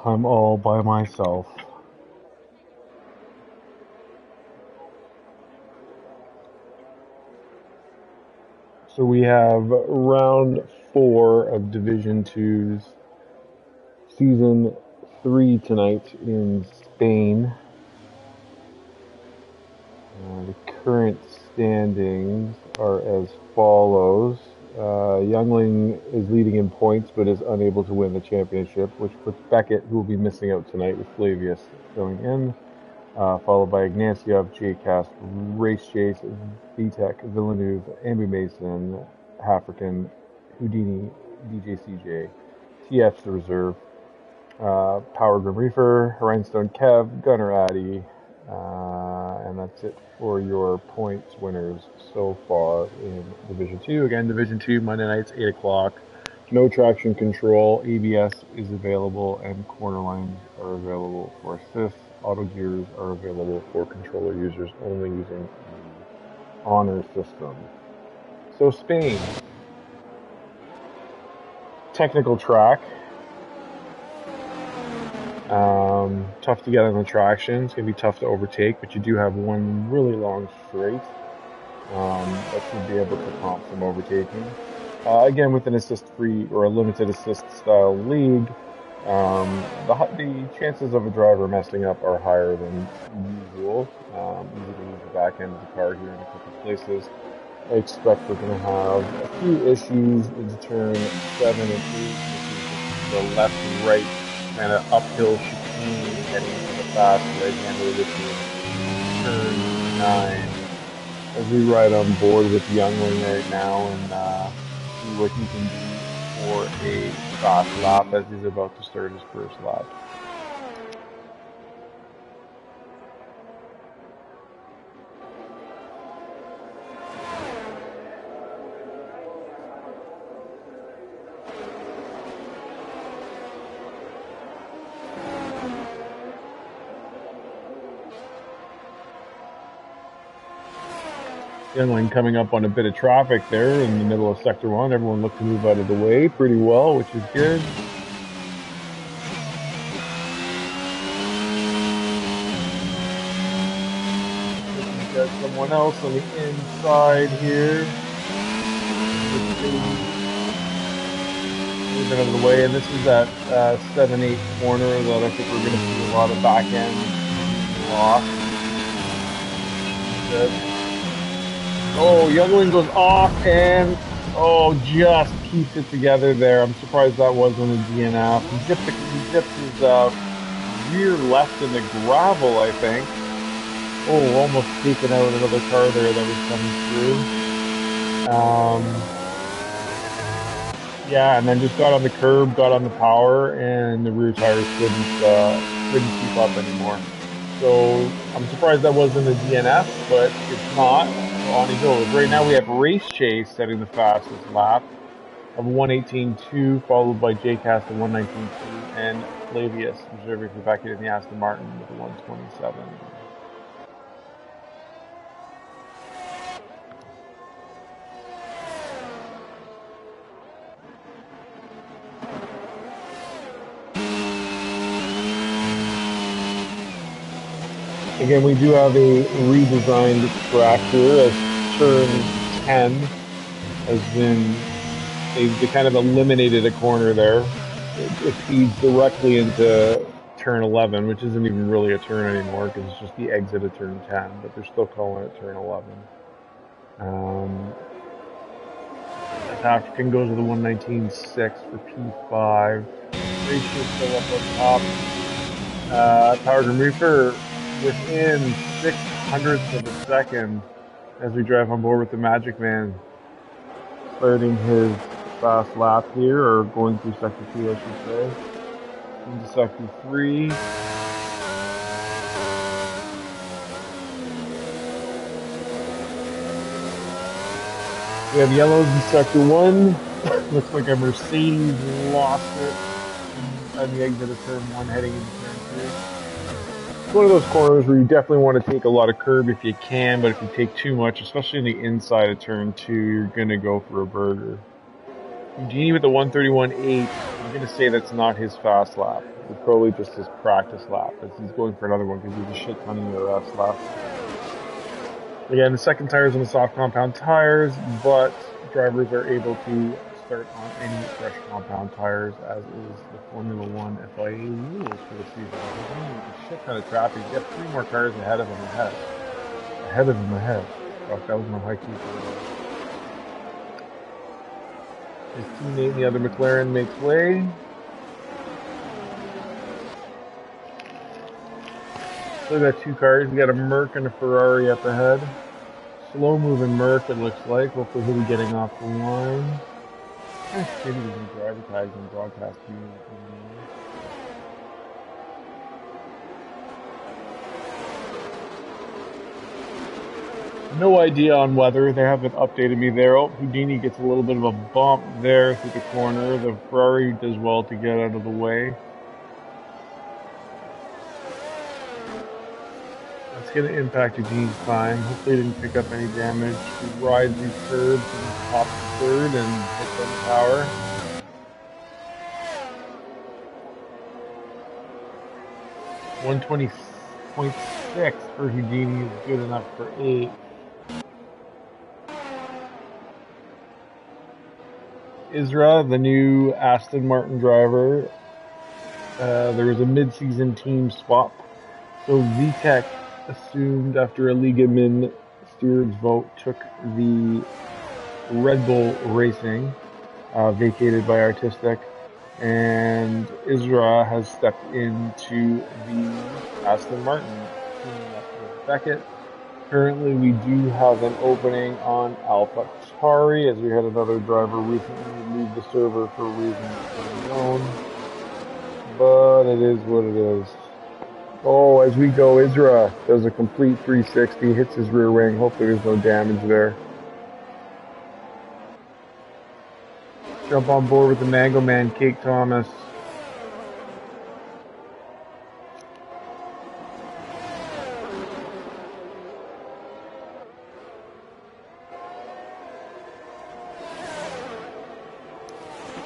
I'm all by myself. So we have round 4 of Division 2's Season 3 tonight in Spain. The current standings are as follows. Youngling is leading in points but is unable to win the championship, which puts Beckett, who will be missing out tonight, with Flavius filling in, followed by Ignaciov, JCast, Race Chase, VTech, Villeneuve, Amby Mason, Hafrican, Houdini, DJCJ, TF's the reserve, Power Grim Reefer, Rhinestone Kev, Gunner Addy, and that's it for your points winners so far in Division 2. Again, Division 2, Monday nights, 8 o'clock. No traction control. ABS is available, and corner lines are available for assists. Auto gears are available for controller users only using the Honor system. So Spain. Technical track. Tough to get on the traction. It's going to be tough to overtake, but you do have one really long straight that should be able to prompt some overtaking. Again, with an assist-free or a limited assist-style league, the chances of a driver messing up are higher than usual. Easy to lose the back end of the car here in a couple of places. I expect we're going to have a few issues into turn 7 and 8, which is the left and right kind of uphill chicane heading to the fast right-hander, which is turn 9. As we ride on board with Youngling right now and see what he can do for a fast lap as he's about to start his first lap. Youngling coming up on a bit of traffic there in the middle of Sector 1. Everyone looked to move out of the way pretty well, which is good. We've got someone else on the inside here. Moving out of the way, and this is that 7-8 corner that I think we're going to see a lot of back end loss. Oh, Youngling goes off and, just keeps it together there. I'm surprised that wasn't a DNF. He dipped his rear left in the gravel, I think. Oh, almost taking out another car there that was coming through. Yeah, and then just got on the curb, got on the power, and the rear tires couldn't keep up anymore. So I'm surprised that wasn't a DNF, but it's not. On he goes. Right now we have Race Chase setting the fastest lap of 1:18.2, followed by JCast at 1:19.2, and Flavius reserving for Beckett in the Aston Martin with a 1:27. Again, we do have a redesigned track here as turn 10 has been, they kind of eliminated a corner there. It feeds directly into turn 11, which isn't even really a turn anymore because it's just the exit of turn 10, but they're still calling it turn 11. African goes with a 1:19.6 for P5. Ratio still up on top. Power Grim Reefer within 0.06 of a second as we drive on board with the Magic Man, starting his fast lap here, or going through Sector 2, I should say, into Sector 3. We have yellows in Sector 1. Looks like a Mercedes lost it on the exit of turn 1 heading into turn 2. It's one of those corners where you definitely want to take a lot of curb if you can, but if you take too much, especially in the inside of turn 2, you're going to go for a burger. Houdini with the 1:31.8, I'm going to say that's not his fast lap. It's probably just his practice lap, as he's going for another one because he's a shit ton of ERS left. Again, the second tires on the soft compound tires, but drivers are able to start on any fresh compound tires, as is the Formula One FIA rules for the season. A shit ton of traffic. You got 3 more cars ahead of him ahead. Fuck, that was my high key for the His teammate in the other McLaren makes way. So we got 2 cars. We got a Merc and a Ferrari up ahead. Slow moving Merc, it looks like. Hopefully he'll be getting off the line. Kind of shitty with these driver tags and broadcast views. No idea on weather. They haven't updated me there. Oh, Houdini gets a little bit of a bump there through the corner. The Ferrari does well to get out of the way. It's going to impact Houdini's time. Hopefully he didn't pick up any damage. He rides these curbs and pops the third and hits on the power. .6 for Houdini is good enough for 8. Isra, the new Aston Martin driver, there was a mid-season team swap. So VTEC assumed after a Liga Min stewards vote took the Red Bull Racing, vacated by Artistic, and Isra has stepped into the Aston Martin team with Beckett. Currently, we do have an opening on AlphaTauri, as we had another driver recently leave the server for reasons unknown. But it is what it is. Oh, as we go, Isra does a complete 360, hits his rear wing. Hopefully there's no damage there. Jump on board with the Mango Man, Cake Thomas.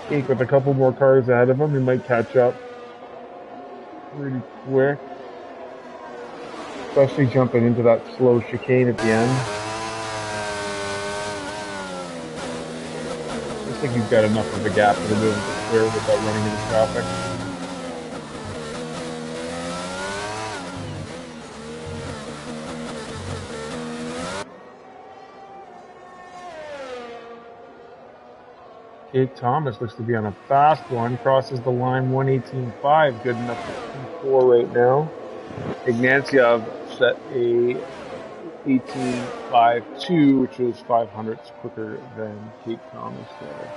Cake with a couple more cars ahead of him. He might catch up pretty quick. Especially jumping into that slow chicane at the end. Looks like he's got enough of a gap to be able to clear without running into traffic. Jake Thomas looks to be on a fast one. Crosses the line 1:18.5. Good enough for P4 right now. Ignatiev set a 18.52, which is 500ths quicker than Jake Thomas there.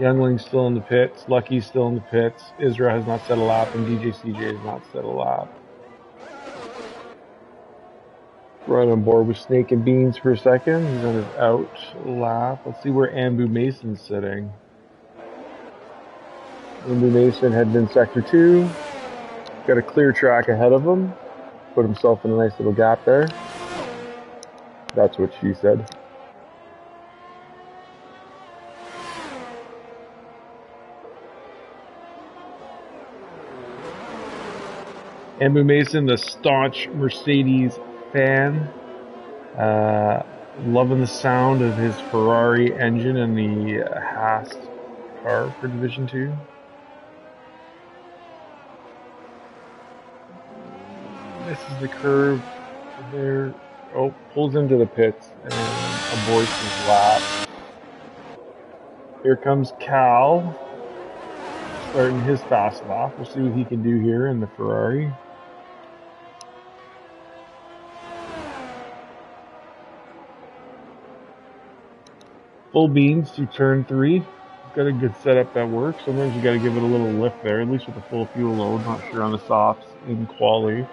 Youngling's still in the pits. Lucky's still in the pits. Isra has not set a lap, and DJ CJ has not set a lap. Right on board with Snake and Beans for a second. He's on his out lap. Let's see where Ambu Mason's sitting. Ambu Mason had been sector 2. Got a clear track ahead of him. Put himself in a nice little gap there. That's what she said. Ambu Mason, the staunch Mercedes fan, loving the sound of his Ferrari engine and the Haas car for Division 2. This is the curve there. Oh, pulls into the pits and aborts his lap. Here comes Cal, starting his fast lap. We'll see what he can do here in the Ferrari. Full beans to turn 3. Got a good setup that works. Sometimes you got to give it a little lift there, at least with the full fuel load. Not sure on the softs in quali.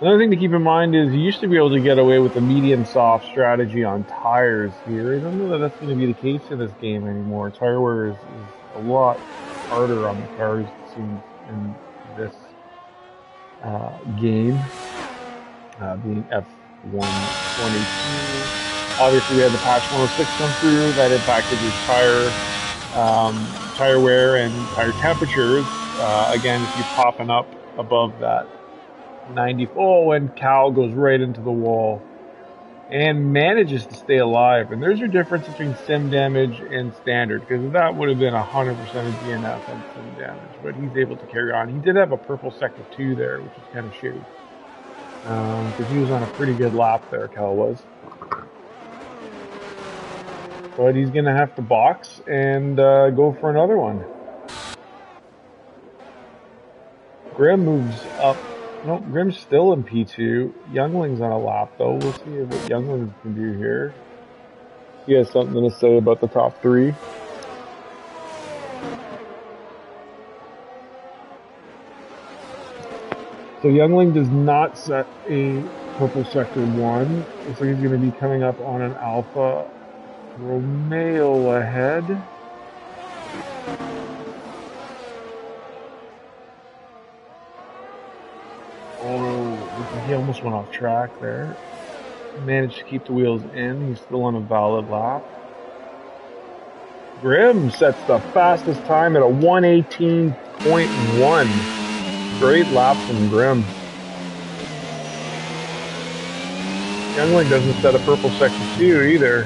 Another thing to keep in mind is you used to be able to get away with a medium soft strategy on tires here. I don't know that that's going to be the case in this game anymore. Tire wear is a lot harder on the cars, it seems, in this game, being F1 2018. Obviously, we had the patch 106 come through that impacted his tire tire wear and tire temperatures. Again, if you're popping up above that 90, and Cal goes right into the wall and manages to stay alive. And there's your difference between sim damage and standard, because that would have been 100% of DNF on sim damage, but he's able to carry on. He did have a purple sector 2 there, which is kind of shitty, because he was on a pretty good lap there, Cal was. But he's going to have to box and go for another one. Grim moves up. No, Grim's still in P2. Youngling's on a lap, though. We'll see what Youngling can do here. He has something to say about the top three. So Youngling does not set a purple sector 1. Looks like he's going to be coming up on an Alfa Romeo ahead. Oh, he almost went off track there. Managed to keep the wheels in. He's still on a valid lap. Grim sets the fastest time at a 1:18.1. Great lap from Grim. Youngling doesn't set a purple sector 2 either.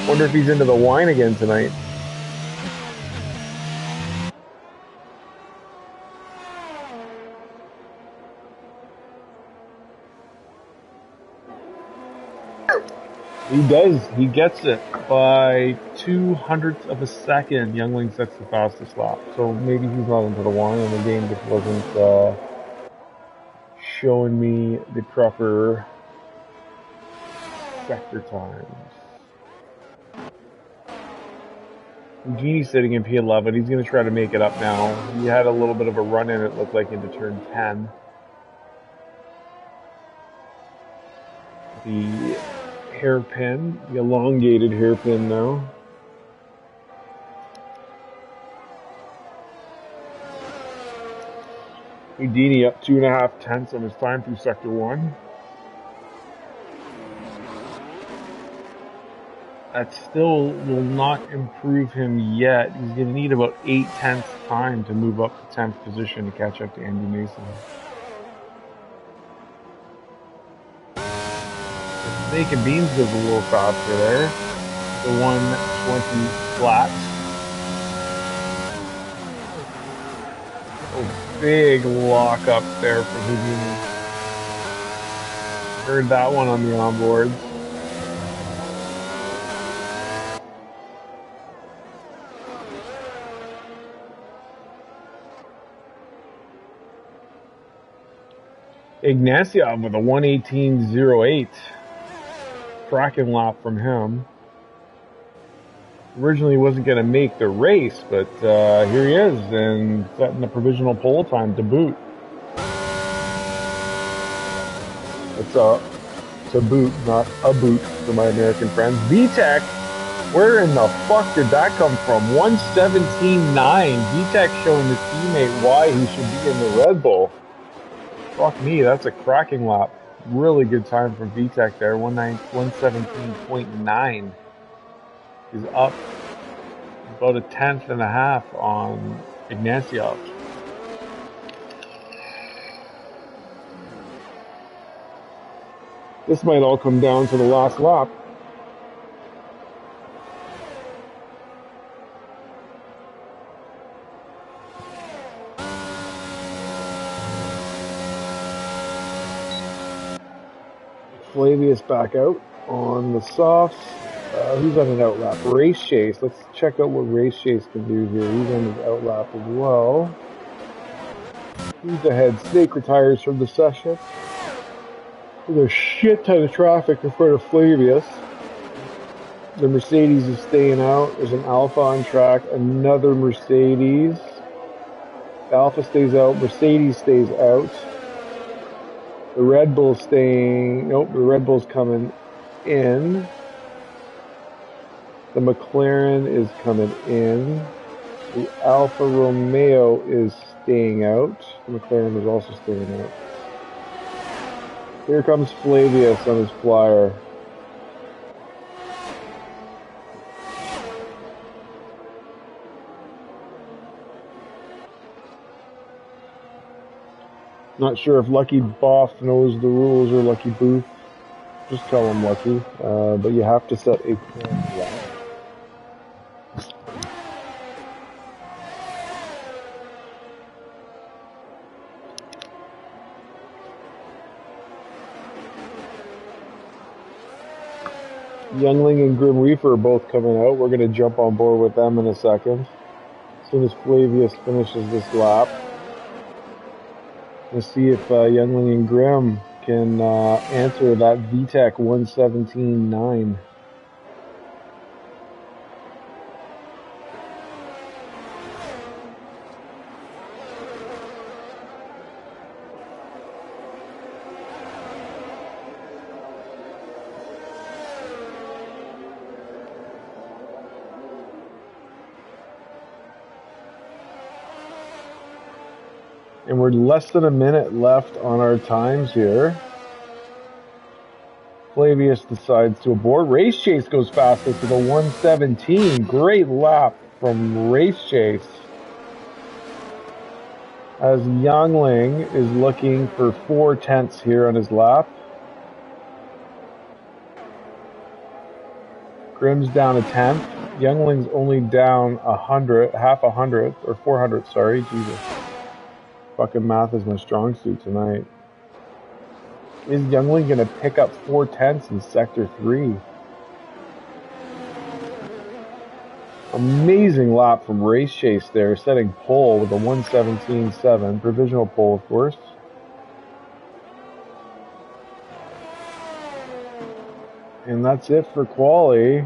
Wonder if he's into the wine again tonight. He does. He gets it by 0.02 of a second. Youngling sets the fastest lap. So maybe he's not into the wine, and the game just wasn't showing me the proper sector times. Eugenie's sitting in P11. He's going to try to make it up now. He had a little bit of a run in, it looked like, into turn 10. The hairpin, the elongated hairpin now. Houdini up 2.5 on his time through sector 1. That still will not improve him yet. He's going to need about 0.8 time to move up to 10th position to catch up to Andy Mason. Snake and Beans goes a little faster there. The 120 flat. Oh, big lock up there for Houdini. Heard that one on the onboards. Ignatieff with a 1:18.08. Cracking lap from him. Originally he wasn't going to make the race, but here he is, and setting the provisional pole time to boot. It's a boot, not a boot for my American friends. VTEC, where in the fuck did that come from? 1:17.9. VTEC showing his teammate why he should be in the Red Bull. Fuck me, that's a cracking lap. Really good time from VTEC there. 1:17.9. He's up about 0.1/10 on Ignatieff. This might all come down to the last lap. Flavius back out on the softs. Who's on an outlap? Race Chase. Let's check out what Race Chase can do here. He's on his outlap as well. Who's ahead? Snake retires from the session. There's a shit ton of traffic in front of Flavius. The Mercedes is staying out. There's an Alpha on track. Another Mercedes. The Alpha stays out. Mercedes stays out. The Red Bull's staying. Nope, the Red Bull's coming in. The McLaren is coming in. The Alfa Romeo is staying out. The McLaren is also staying out. Here comes Flavius on his flyer. Not sure if Lucky Boff knows the rules or Lucky Booth. Just tell him Lucky. But you have to set a current lap. Youngling and Grim Reaper are both coming out. We're going to jump on board with them in a second. As soon as Flavius finishes this lap. Let's see if Youngling and Grim can answer that VTEC 117.9. And we're less than a minute left on our times here. Flavius decides to abort. Race Chase goes faster to the 117. Great lap from Race Chase. As Youngling is looking for 4/10 here on his lap. Grim's down a 10th. Youngling's only down 100, half a hundredth, or 400, sorry, Jesus. Fucking math is my strong suit tonight. Is Youngling going to pick up 4/10 in Sector 3? Amazing lap from Race Chase there, setting pole with a 117.7. Provisional pole, of course. And that's it for quali.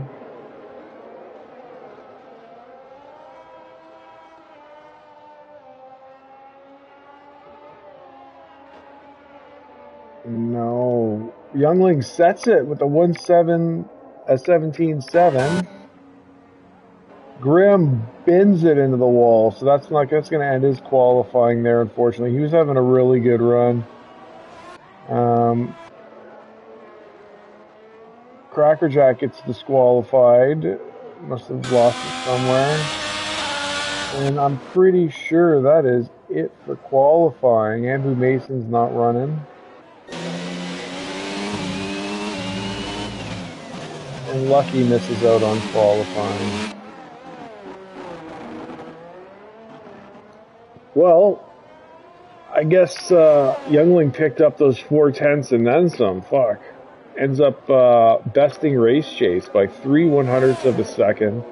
No. Youngling sets it with a 17.7. Grim bends it into the wall, so that's going to end his qualifying there, unfortunately. He was having a really good run. Crackerjack gets disqualified. Must have lost it somewhere. And I'm pretty sure that is it for qualifying. Andrew Mason's not running. And Lucky misses out on qualifying. Well, I guess Youngling picked up those 4/10 and then some. Fuck. Ends up besting Race Chase by 3/100ths of a second.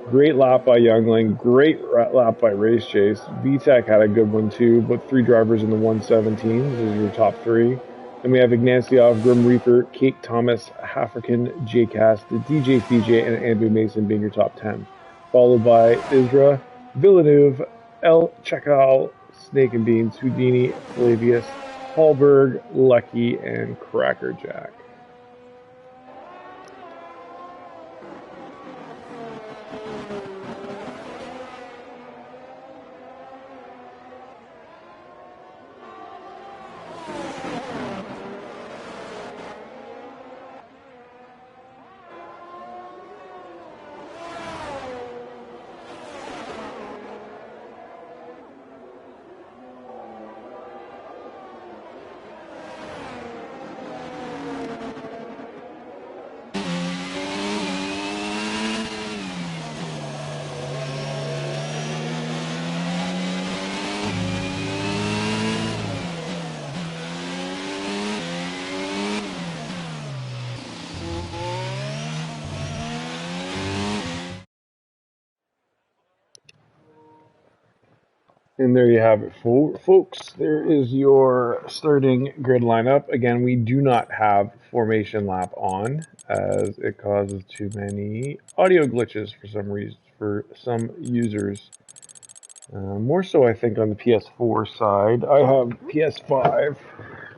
Great lap by Youngling. Great lap by Race Chase. VTEC had a good one too, but 3 drivers in the 117s. Those are your top 3. Then we have Ignacio, Grim Reaper, Kate Thomas, African, J-Cast, DJ CJ, and Andrew Mason being your top 10. Followed by Isra, Villeneuve, El Chacal, Snake and Beans, Houdini, Flavius, Hallberg, Lucky, and Crackerjack. And there you have it, folks. There is your starting grid lineup. Again, we do not have formation lap on, as it causes too many audio glitches for some reason, for some users. More so, I think, on the PS4 side. I have PS5.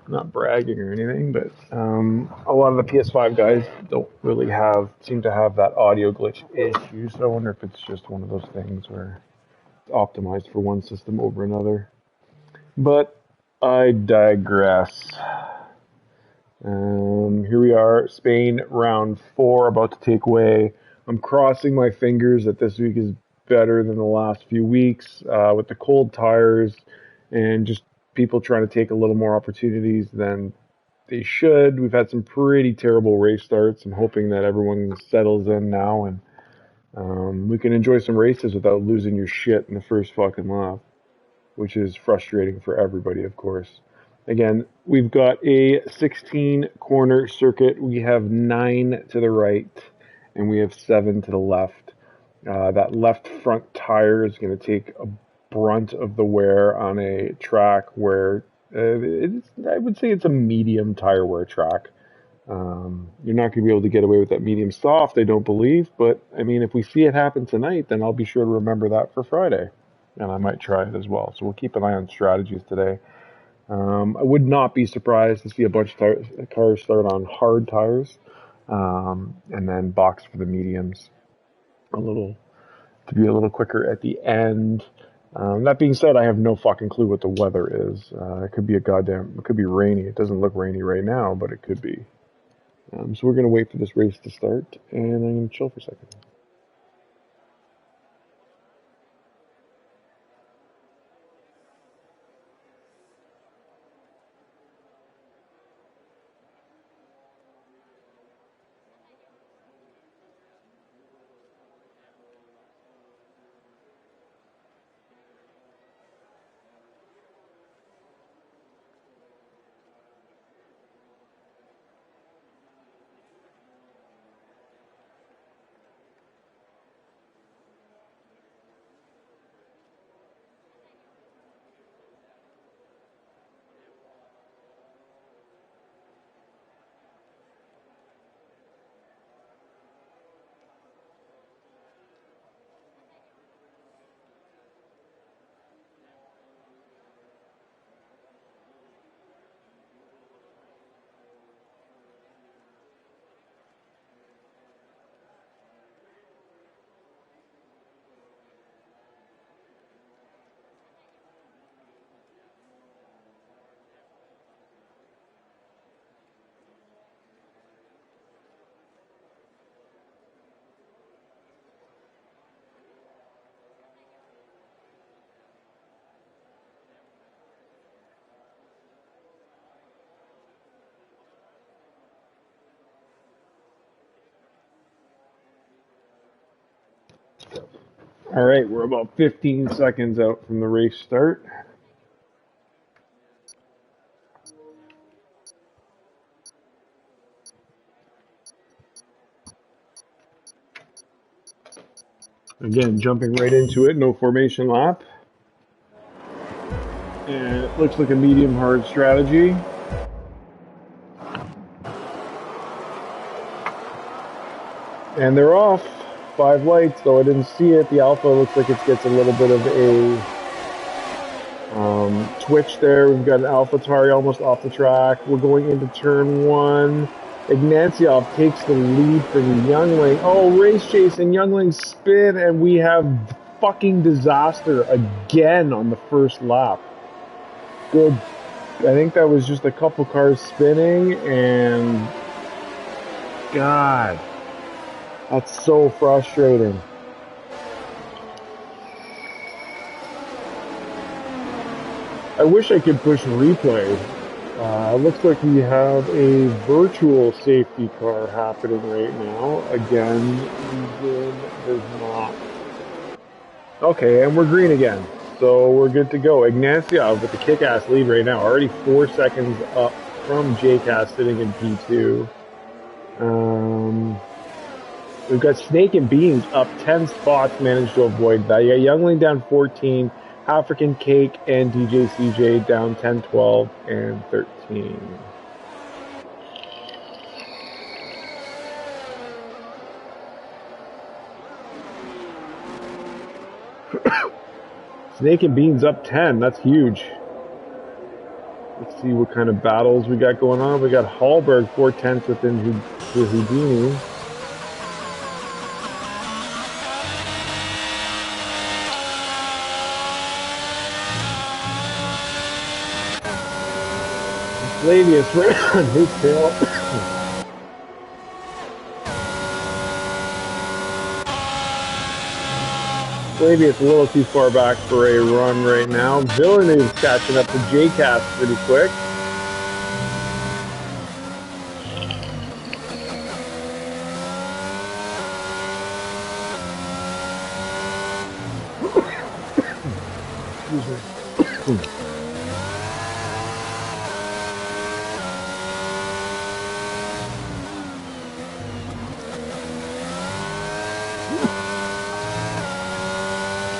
Not bragging or anything, but a lot of the PS5 guys don't really seem to have that audio glitch issue. So I wonder if it's just one of those things where optimized for one system over another. But I digress. Here we are, Spain round 4 about to take away. I'm crossing my fingers that this week is better than the last few weeks with the cold tires and just people trying to take a little more opportunities than they should. We've had some pretty terrible race starts. I'm hoping that everyone settles in now and we can enjoy some races without losing your shit in the first fucking lap, which is frustrating for everybody, of course. Again, we've got a 16 corner circuit. We have 9 to the right and we have 7 to the left. That left front tire is going to take a brunt of the wear on a track where I would say it's a medium tire wear track. You're not going to be able to get away with that medium soft, I don't believe. But, I mean, if we see it happen tonight, then I'll be sure to remember that for Friday. And I might try it as well. So we'll keep an eye on strategies today. I would not be surprised to see a bunch of cars start on hard tires and then box for the mediums to be a little quicker at the end. That being said, I have no fucking clue what the weather is. It could be it could be rainy. It doesn't look rainy right now, but it could be. So we're going to wait for this race to start, and I'm going to chill for a second. All right, we're about 15 seconds out from the race start. Again, jumping right into it, no formation lap. And it looks like a medium hard strategy. And they're off. 5 lights, though I didn't see it. The Alpha looks like it gets a little bit of a twitch there. We've got an AlphaTauri almost off the track. We're going into turn 1. Ignacyov takes the lead from Youngling. Oh, race chase and Youngling spin, and we have fucking disaster again on the first lap. Good. I think that was just a couple cars spinning, and God, that's so frustrating. I wish I could push replay. Looks like we have a virtual safety car happening right now. Again, there's not. Okay, and we're green again. So we're good to go. Ignacyov with the kick-ass lead right now. Already 4 seconds up from JCast sitting in P2. We've got Snake and Beans up 10 spots, managed to avoid that. You got Youngling down 14. African Cake and DJ CJ down 10, 12, and 13. Snake and Beans up 10. That's huge. Let's see what kind of battles we got going on. We got Hallberg 4/10 within Houdini. Flavius right on his tail. Flavius a little too far back for a run right now. Villeneuve's catching up to JCast pretty quick.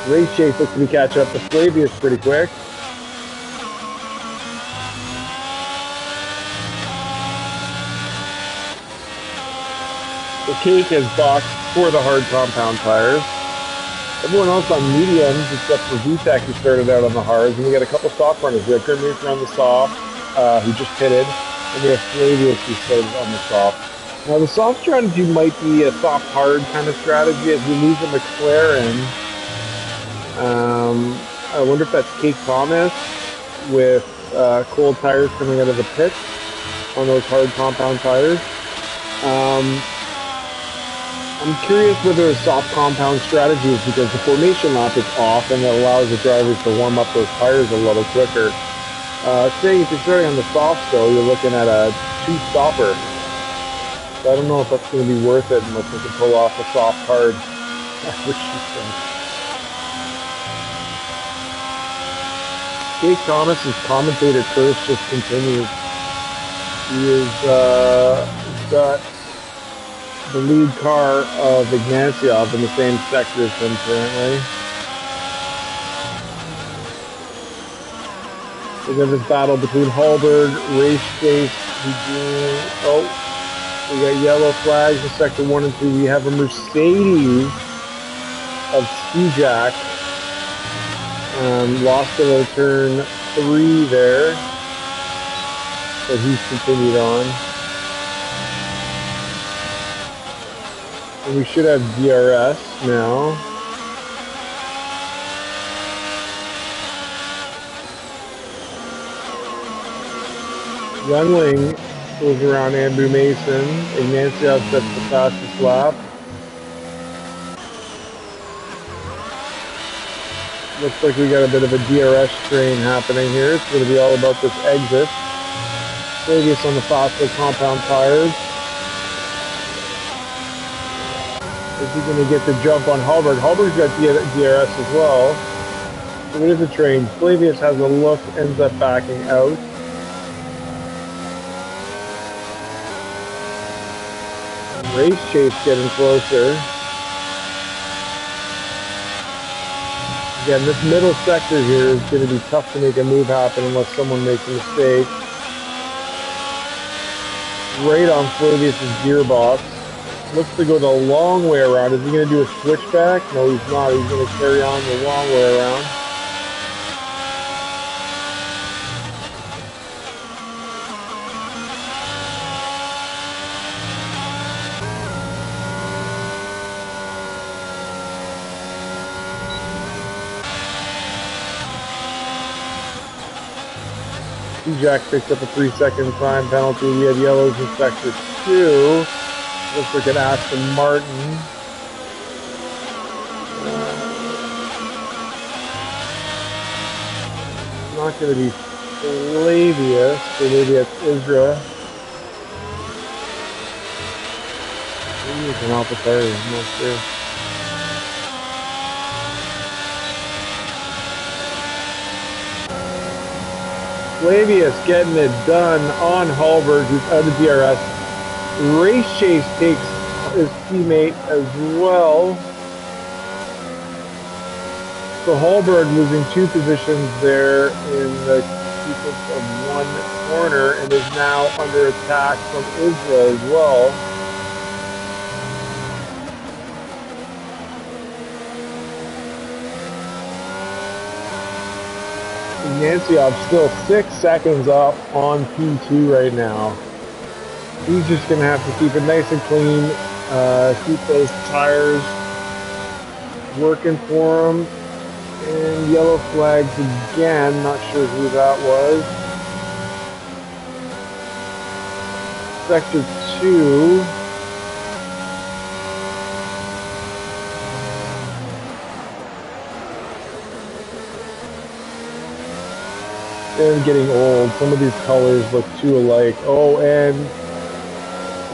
Race Chase looks to be catching up to Flavius pretty quick. The Cake is boxed for the hard compound tires. Everyone else on mediums except for VTEC who started out on the hards, and we got a couple soft runners. We have Grim Reaper on the soft, who just pitted, and we have Flavius who started on the soft. Now the soft strategy might be a soft hard kind of strategy as we lose a McLaren. I wonder if that's Cake Thomas with cold tires coming out of the pit on those hard compound tires. I'm curious whether a soft compound strategy is because the formation lap is off and it allows the drivers to warm up those tires a little quicker. Say if you're starting on the soft though, you're looking at a two-stopper. So I don't know if that's going to be worth it unless we can pull off a soft hard. Which you think? Jake Thomas's commentator curse just continues. He is got the lead car of Ignaciov in the same sector as him currently. We got this battle between Hallberg, Race Chase, we got yellow flags in sector 1 and 2. We have a Mercedes of Skijak. Lost it at turn 3 there, but he's continued on. And we should have DRS now. Youngling goes around Andrew Mason. Ignaciov sets the fastest lap. Looks like we got a bit of a DRS train happening here. It's going to be all about this exit. Flavius on the faster compound tires. Is he going to get the jump on Hallberg? Hallberg's got DRS as well. So it is a train. Flavius has a look, ends up backing out. Race Chase getting closer. Again, this middle sector here is going to be tough to make a move happen unless someone makes a mistake. Right on Flavius' gearbox. Looks to go the long way around. Is he going to do a switchback? No, he's not. He's going to carry on the long way around. Jack picked up a 3-second time penalty. We had yellows in sector 2. Looks like an Aston Martin. Not going to be Flavius, so maybe it's Isra. Maybe it's an AlphaTauri, I'm not sure. Flavius getting it done on Hallberg, who's out of DRS. Race Chase takes his teammate as well. So Hallberg losing 2 positions there in the sequence of 1 corner and is now under attack from Isra as well. Ignaciov still 6 seconds up on P2 right now. He's just going to have to keep it nice and clean, keep those tires working for him. And yellow flags again, not sure who that was. Sector 2. And getting old. Some of these colors look too alike. Oh, and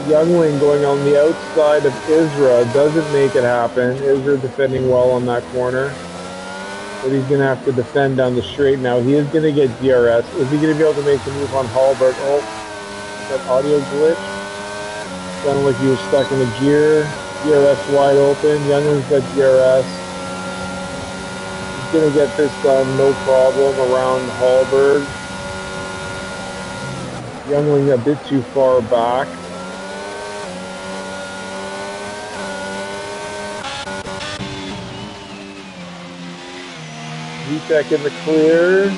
Youngling going on the outside of Isra doesn't make it happen. Isra defending well on that corner. But he's going to have to defend down the straight now. He is going to get DRS. Is he going to be able to make the move on Hallberg? Oh, that audio glitch. Sounded like he was stuck in a gear. DRS wide open. Youngling's got DRS. He's going to get this done, no problem, around Hallberg. Youngling a bit too far back. Vitek in the clear.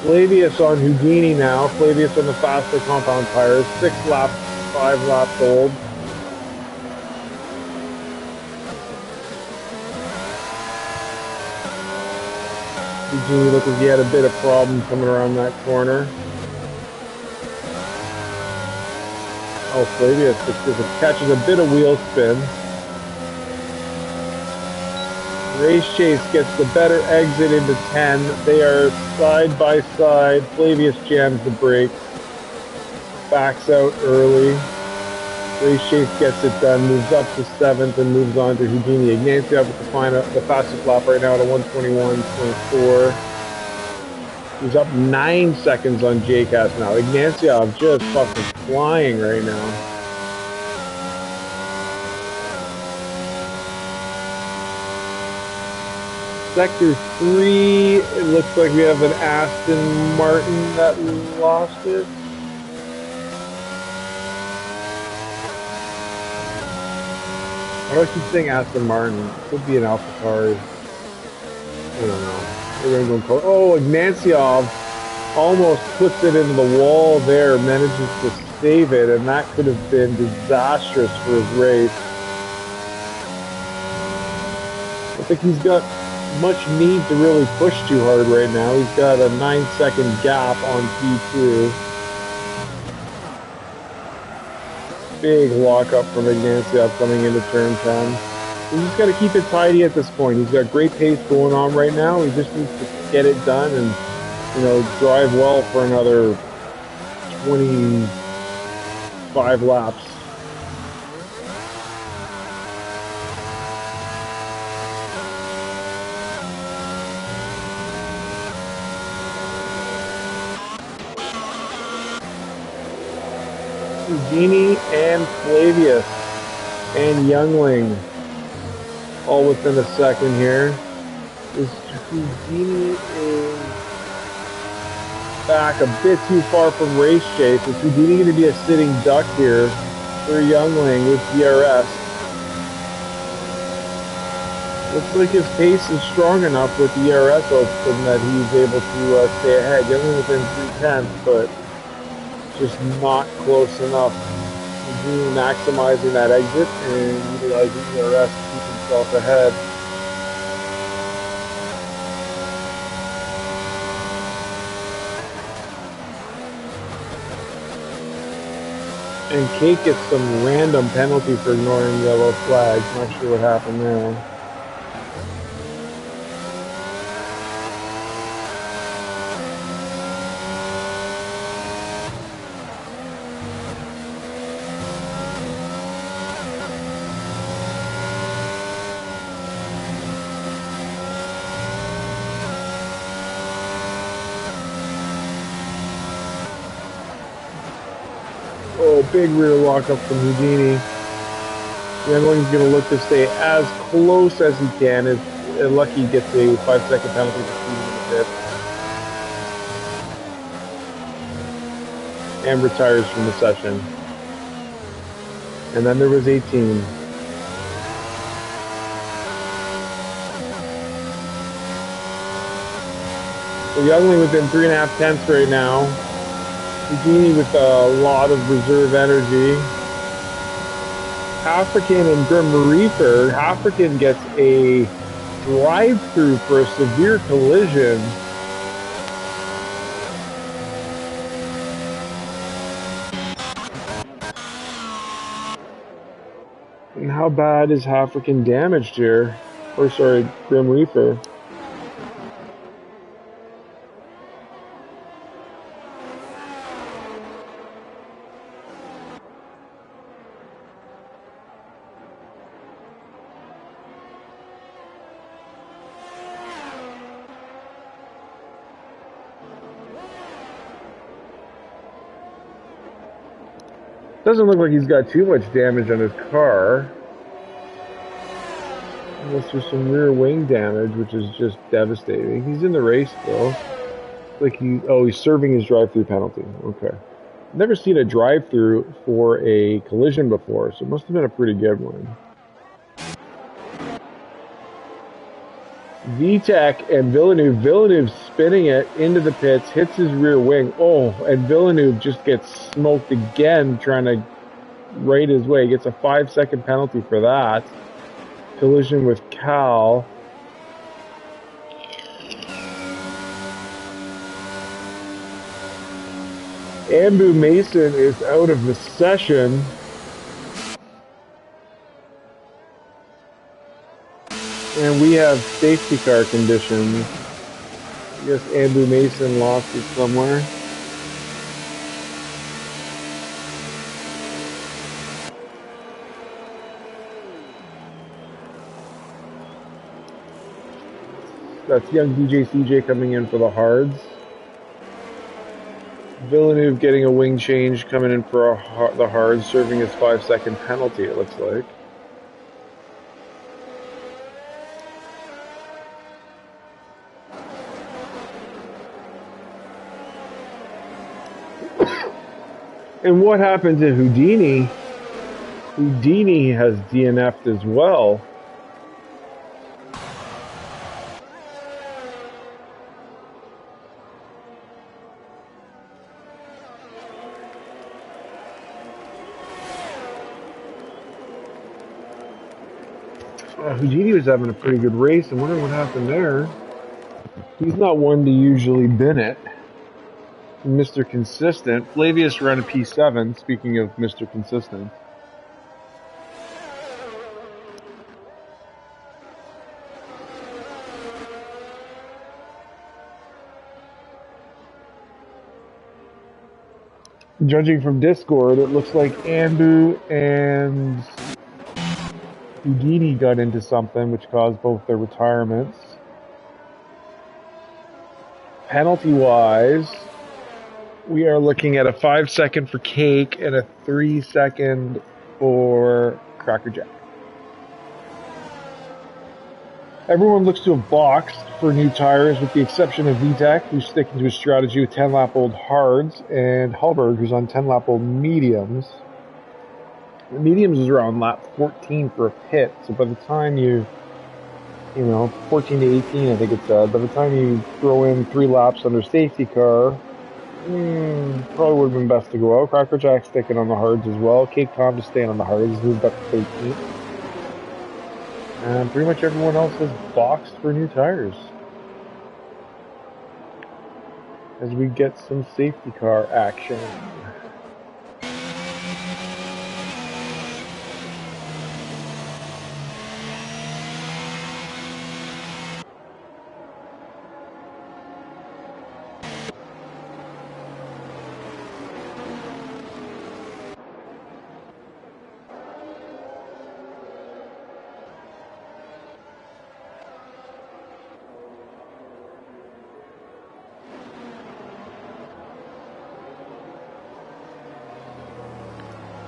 Flavius on Houdini now. Flavius on the faster compound tires. 6 laps, 5 laps old. Houdini looked like he had a bit of problem coming around that corner. Oh, Flavius catches a bit of wheel spin. Race Chase gets the better exit into 10. They are side by side. Flavius jams the brakes. Backs out early. Race Chase gets it done. Moves up to 7th and moves on to Houdini. Ignacio with the fastest lap right now at a 1:21.4. He's up 9 seconds on JCast now. Ignacio just fucking flying right now. Sector 3, it looks like we have an Aston Martin that lost it. Why do I keep saying Aston Martin? It could be an AlphaTauri. I don't know. We're going to go. Oh, Ignacio almost puts it into the wall there, manages to save it, and that could have been disastrous for his race. I think he's got much need to really push too hard right now. He's got a 9-second gap on P2. Big lockup from Ignacio coming into turn 10. He's just got to keep it tidy at this point. He's got great pace going on right now. He just needs to get it done and, you know, drive well for another 25 laps. Houdini and Flavius and Youngling all within a second here. Houdini is back a bit too far from Race Chase. Is Houdini going to be a sitting duck here for Youngling with DRS? Looks like his pace is strong enough with the ERS open that he's able to stay ahead. Youngling within 3/10, but just not close enough. Houdini maximizing that exit and utilizing ERS to keep himself ahead. And Kate gets some random penalty for ignoring yellow flags. Not sure what happened there. Oh, big rear lockup from Houdini. Youngling's going to look to stay as close as he can. Lucky gets a 5-second penalty for speeding in the pit. And retires from the session. And then there was 18. So Youngling within 3.5 tenths right now. Houdini with a lot of reserve energy. African and Grim Reaper. African gets a drive-through for a severe collision. And how bad is African damaged here? Or sorry, Grim Reaper. Doesn't look like he's got too much damage on his car. Unless there's some rear wing damage, which is just devastating. He's in the race though. Like he's serving his drive-through penalty. Okay. Never seen a drive-through for a collision before, so it must have been a pretty good one. VTEC and Villeneuve. Villeneuve spinning it into the pits, hits his rear wing. Oh, and Villeneuve just gets smoked again trying to right his way. Gets a 5-second penalty for that. Collision with Cal. Ambu Mason is out of the session. And we have safety car conditions. I guess Ambu Mason lost it somewhere. That's young DJ CJ coming in for the hards. Villeneuve getting a wing change, coming in for the hards, serving his 5-second penalty, it looks like. And what happened to Houdini? Houdini has DNF'd as well. Houdini was having a pretty good race. I'm wondering what happened there. He's not one to usually bin it. Mr. Consistent. Flavius ran a P7, speaking of Mr. Consistent. Judging from Discord, it looks like Ambu and Houdini got into something which caused both their retirements. Penalty-wise, we are looking at a 5-second for Cake and a 3-second for Cracker Jack. Everyone looks to have boxed for new tires with the exception of VTEC, who's sticking to his strategy with 10-lap-old hards, and Hallberg, who's on 10-lap-old mediums. The mediums is around lap 14 for a pit, so by the time you 14 to 18, I think it said, by the time you throw in 3 laps under safety car, probably would have been best to go out. Cracker Jack sticking on the hards as well. Cake Tom just staying on the hards, moved up to 13. And pretty much everyone else has boxed for new tires. As we get some safety car action.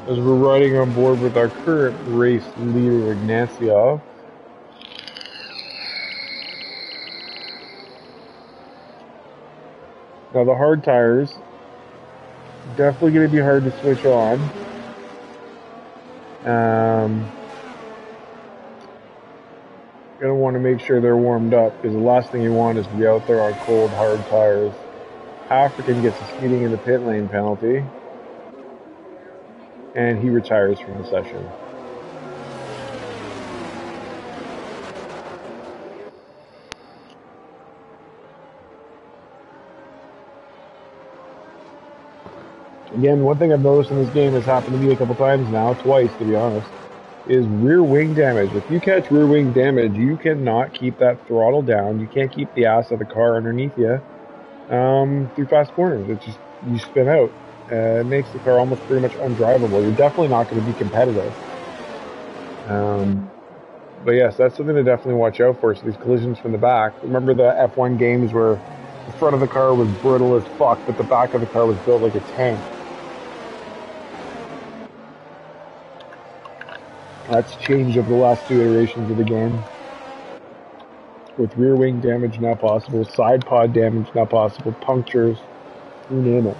As we're riding on board with our current race leader, Ignacio. Now the hard tires, definitely going to be hard to switch on. Going to want to make sure they're warmed up, because the last thing you want is to be out there on cold, hard tires. African gets a speeding in the pit lane penalty. And he retires from the session. Again, one thing I've noticed in this game has happened to me a couple times now, twice to be honest, is rear wing damage. If you catch rear wing damage, you cannot keep that throttle down. You can't keep the ass of the car underneath you through fast corners. It's just, you spin out. It makes the car almost pretty much undrivable. You're definitely not going to be competitive. But yes, that's something to definitely watch out for. So these collisions from the back. Remember the F1 games where the front of the car was brittle as fuck, but the back of the car was built like a tank. That's changed over the last 2 iterations of the game. With rear wing damage now possible, side pod damage now possible, punctures, you name it.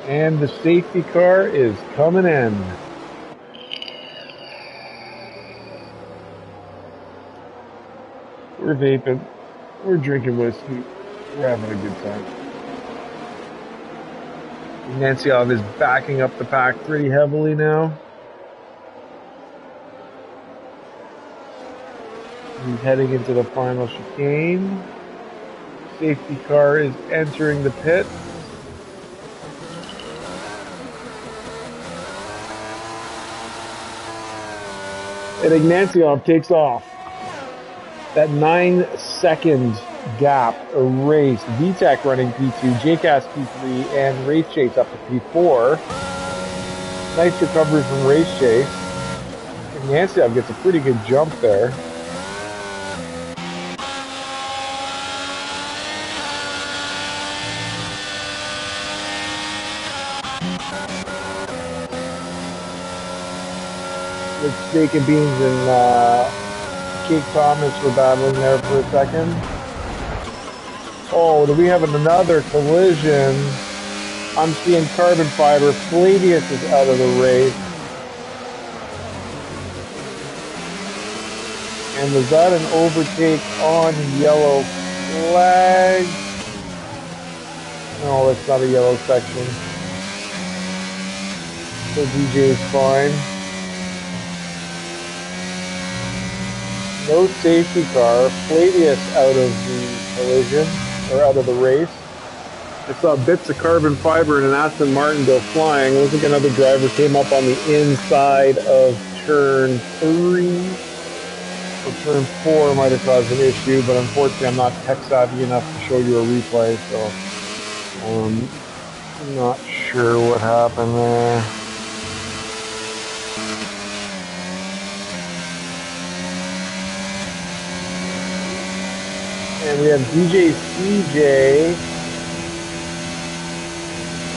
And the safety car is coming in. We're vaping. We're drinking whiskey. We're having a good time. Ignacyov is backing up the pack pretty heavily now. He's heading into the final chicane. Safety car is entering the pit. And Ignacyov takes off. That 9-second gap erased. VTEC running P2, JCAS P3, and Race Chase up to P4. Nice recovery from Race Chase. Ignacyov gets a pretty good jump there. With Steak and Beans and Cake Thomas were battling there for a second. Oh, do we have another collision? I'm seeing carbon fiber. Flavius is out of the race. And was that an overtake on yellow flag? No, that's not a yellow section. So DJ is fine. No safety car. Flavius out of the collision, or out of the race. I saw bits of carbon fiber and an Aston Martin go flying. It looks like another driver came up on the inside of turn 3. Or turn 4 might have caused an issue, but unfortunately I'm not tech savvy enough to show you a replay, so I'm not sure what happened there. And we have DJ CJ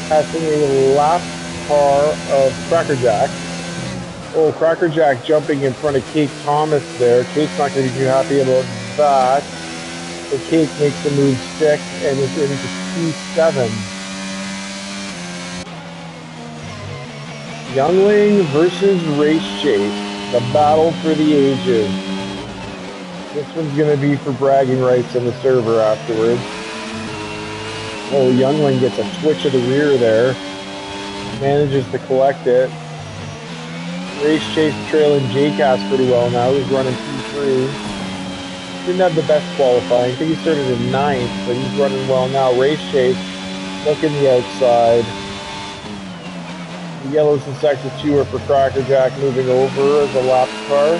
passing a lap car of Crackerjack. Oh, Crackerjack jumping in front of Cake Thomas there. Cake's not going to be too happy about that. So Cake makes the move 6 and is into P7. Youngling versus Race Chase. The battle for the ages. This one's going to be for bragging rights on the server afterwards. Oh, Youngling gets a twitch of the rear there. Manages to collect it. Race Chase trailing JCAS pretty well now. He's running P3. Didn't have the best qualifying. I think he started in 9th, but he's running well now. Race Chase looking the outside. The yellows in sector 2 are for Crackerjack moving over as a lap car.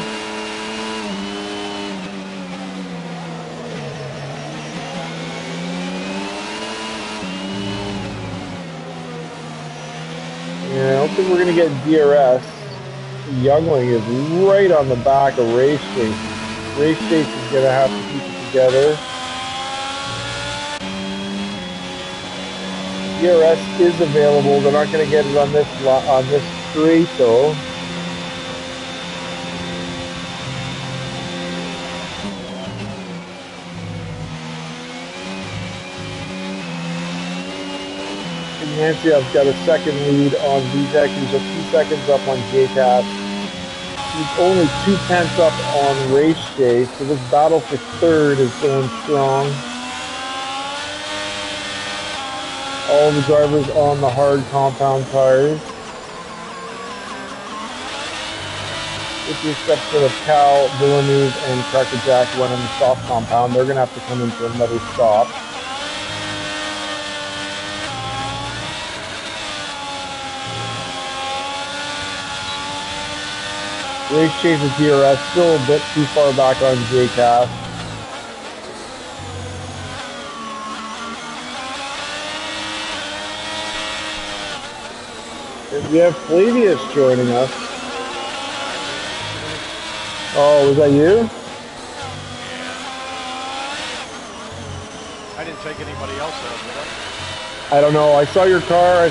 Yeah, I don't think we're going to get DRS. Youngling is right on the back of Race Chase. Race Chase is going to have to keep it together. DRS is available. They're not going to get it on this straight though. Ignacyov's got a second lead on VTEC. He's a few seconds up on JCAS. He's only 2/10 up on Race Chase, so this battle for third is going strong. All the drivers on the hard compound tires. With the exception of Cal, Villeneuve, and Crackerjack running the soft compound, they're going to have to come in for another stop. Race Chase's DRS still a bit too far back on JCAS. We have Flavius joining us. Oh, was that you? I didn't take anybody else out, did I? I don't know. I saw your car.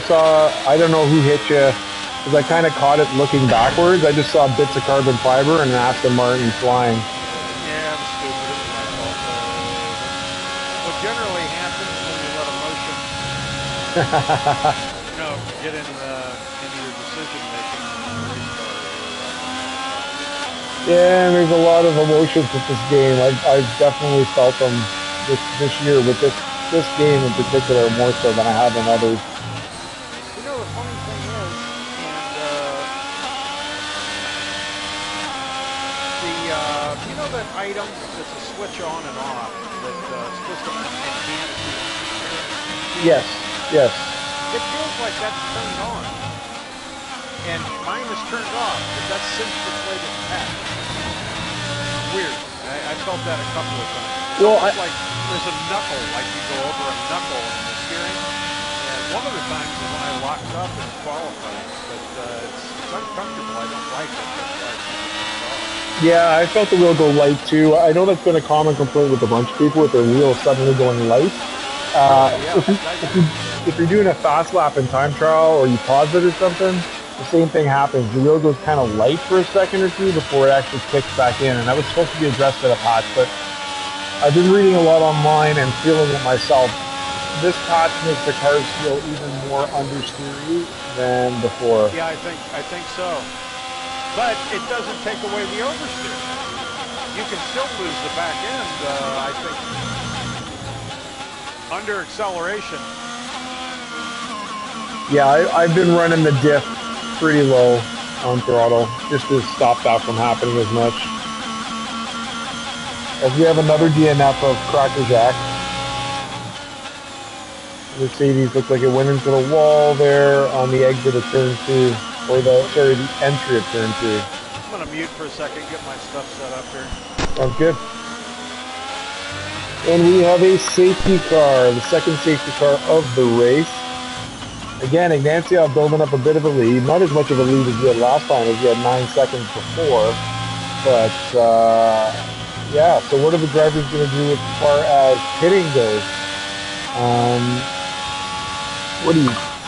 I don't know who hit you. Because I kind of caught it looking backwards. I just saw bits of carbon fiber and an Aston Martin flying. Yeah, I'm stupid. It was my fault. That's what generally happens when you let emotion, get into your decision making in a race car. Yeah, and there's a lot of emotions with this game. I've definitely felt them this year with this game in particular more so than I have in others. The funny thing is, and that item that's a switch on and off that's supposed to enhance the Yes, yes. It feels like that's turned on. And mine is turned off, but that's since deflated pack. Weird. I felt that a couple of times. It's almost like there's a knuckle, like you go over a knuckle in the steering. And one of the times is when I locked up in qualifying, but it's uncomfortable. I don't like it. That's why I keep it turned off. Yeah, I felt the wheel go light too. I know that's been a common complaint with a bunch of people with their wheels suddenly going light. If you're doing a fast lap in time trial or you pause it or something, the same thing happens. The wheel goes kind of light for a second or two before it actually kicks back in, and that was supposed to be addressed at a patch, but I've been reading a lot online and feeling it myself. This patch makes the cars feel even more understeery than before. Yeah, I think so. But it doesn't take away the oversteer. You can still lose the back end, I think, under acceleration. Yeah, I've been running the diff pretty low on throttle just to stop that from happening as much. As we have another DNF of Cracker Jack. Mercedes looked like it went into the wall there on the exit of turn 2. Or the entry of turn 2. I'm going to mute for a second, get my stuff set up here. Sounds good. And we have a safety car, the second safety car of the race. Again, Ignacio building up a bit of a lead. Not as much of a lead as we had last time, as we had 9 seconds before. But, yeah, so what are the drivers going to do as far as pitting goes?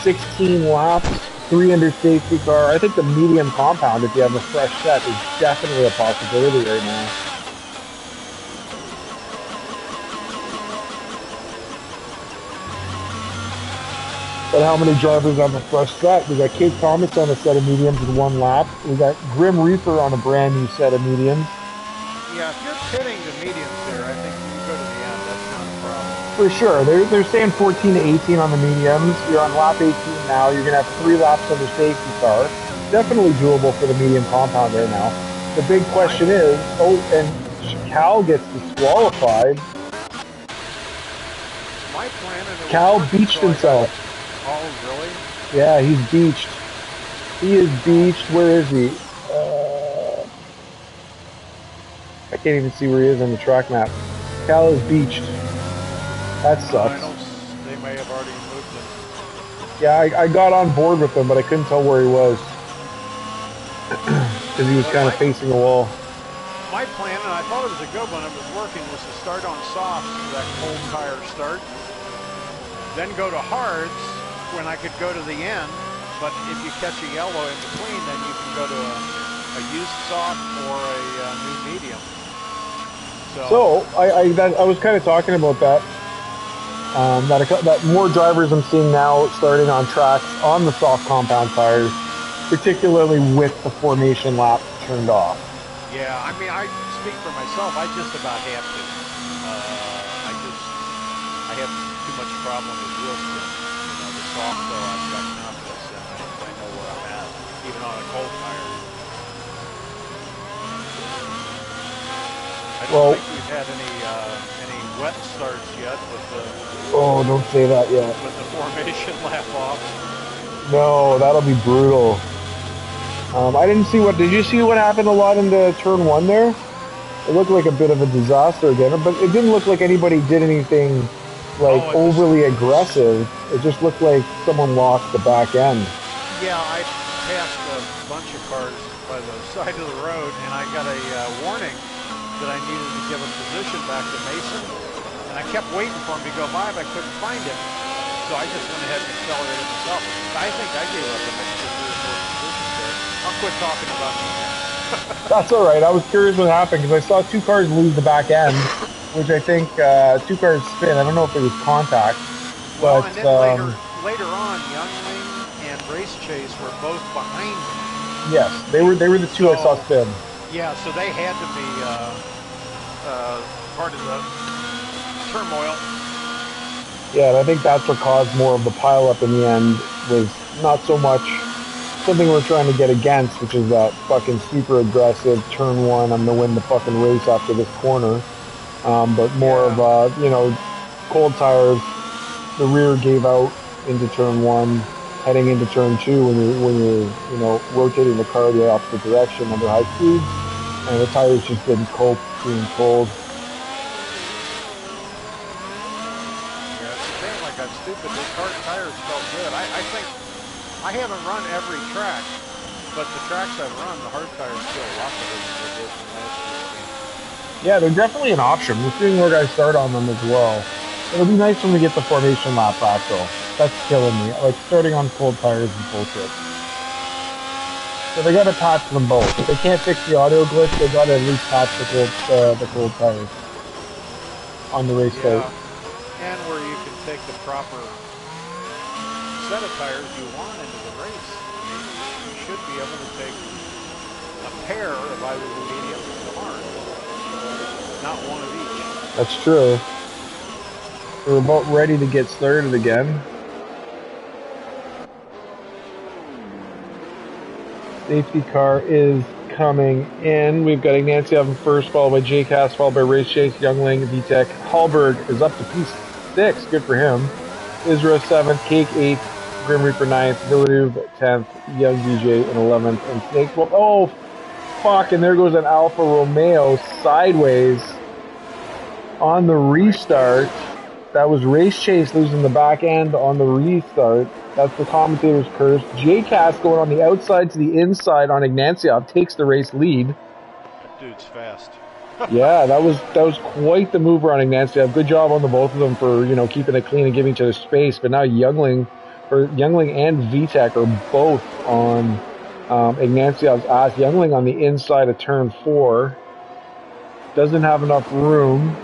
16 laps? 3 under safety car. I think the medium compound, if you have a fresh set, is definitely a possibility right now. But how many drivers have a fresh set? We got Kate Thomas on a set of mediums with 1 lap. We got Grim Reaper on a brand new set of mediums. Yeah, if you're pitting the mediums there, I think you can go to the end. That's not a problem. For sure. They're saying 14 to 18 on the mediums. You're on lap 18 now. You're going to have 3 laps on the safety car. Definitely doable for the medium compound right now. The big question is, and Cal gets disqualified. My plan Cal beached himself. Oh, really? Yeah, he's beached. He is beached. Where is he? I can't even see where he is on the track map. Cal is beached. That sucks. They may have already moved him. Yeah, I got on board with him, but I couldn't tell where he was. Because he was kind of facing a wall. My plan, and I thought it was a good one, it was working, was to start on softs, that cold tire start. Then go to hards, when I could go to the end. But if you catch a yellow in between, then you can go to a used soft or a new medium. So I was kind of talking about that. That more drivers I'm seeing now starting on tracks on the soft compound tires, particularly with the formation lap turned off. Yeah, I mean, I speak for myself. I just about have to. I have too much problem with wheel spin. The soft though, I've got confidence in. I know where I'm at, even on a cold tire. I don't think we've had any wet starts yet with the. Oh, don't say that yet. With the formation lap off. No, that'll be brutal. I didn't see did you see what happened a lot in the turn 1 there? It looked like a bit of a disaster again, but it didn't look like anybody did anything overly aggressive. It just looked like someone lost the back end. Yeah, I passed a bunch of cars by the side of the road, and I got a warning that I needed to give a position back to Mason. And I kept waiting for him to go by, but I couldn't find him. So I just went ahead and accelerated myself. I think I gave up an extra 3 or 4 positions there. I'll quit talking about me now. That's all right. I was curious what happened because I saw 2 cars lose the back end, which I think 2 cars spin. I don't know if it was contact, Well, but and then later on, Youngling and Race Chase were both behind me. yes, they were the 2 I saw spin. Yeah, so they had to be part of the turmoil. Yeah, and I think that's what caused more of the pileup in the end, was not so much something we're trying to get against, which is that fucking super aggressive turn 1, I'm going to win the fucking race after this corner, but more of, cold tires, the rear gave out into turn 1, heading into turn 2 when you're rotating the car the opposite direction under high speeds, and the tires just didn't cope being cold. I got stupid. Those hard tires felt good. I think I haven't run every track, but the tracks I've run, the hard tires feel a lot better than they did from last year. Yeah, they're definitely an option. We're seeing more guys start on them as well. It'll be nice when we get the formation lap back, though. That's killing me. Like, starting on cold tires is bullshit. So they gotta patch them both. If they can't fix the audio glitch, they gotta at least patch the cold tires on the race start. And where you can take the proper set of tires you want into the race. You should be able to take a pair of either the medium or the hard. Not one of each. That's true. We're about ready to get started again. Safety car is coming in. We've got Ignacio first, followed by J-Cast, followed by Race Chase, Youngling, VTEC. Hallberg is up to P6. Good for him. Isra 7th, Cake 8th, Grim Reaper 9th, Villeneuve 10th, Young DJ in 11th, and Snake. Well, oh, fuck, and there goes an Alfa Romeo sideways on the restart. That was Race Chase losing the back end on the restart. That's the commentator's curse. J-Cast going on the outside to the inside on Ignacio takes the race lead. That dude's fast. Yeah, that was quite the mover on Ignacio. Good job on the both of them for keeping it clean and giving each other space. But now Youngling and VTEC are both on Ignacio's ass. Youngling on the inside of turn 4 doesn't have enough room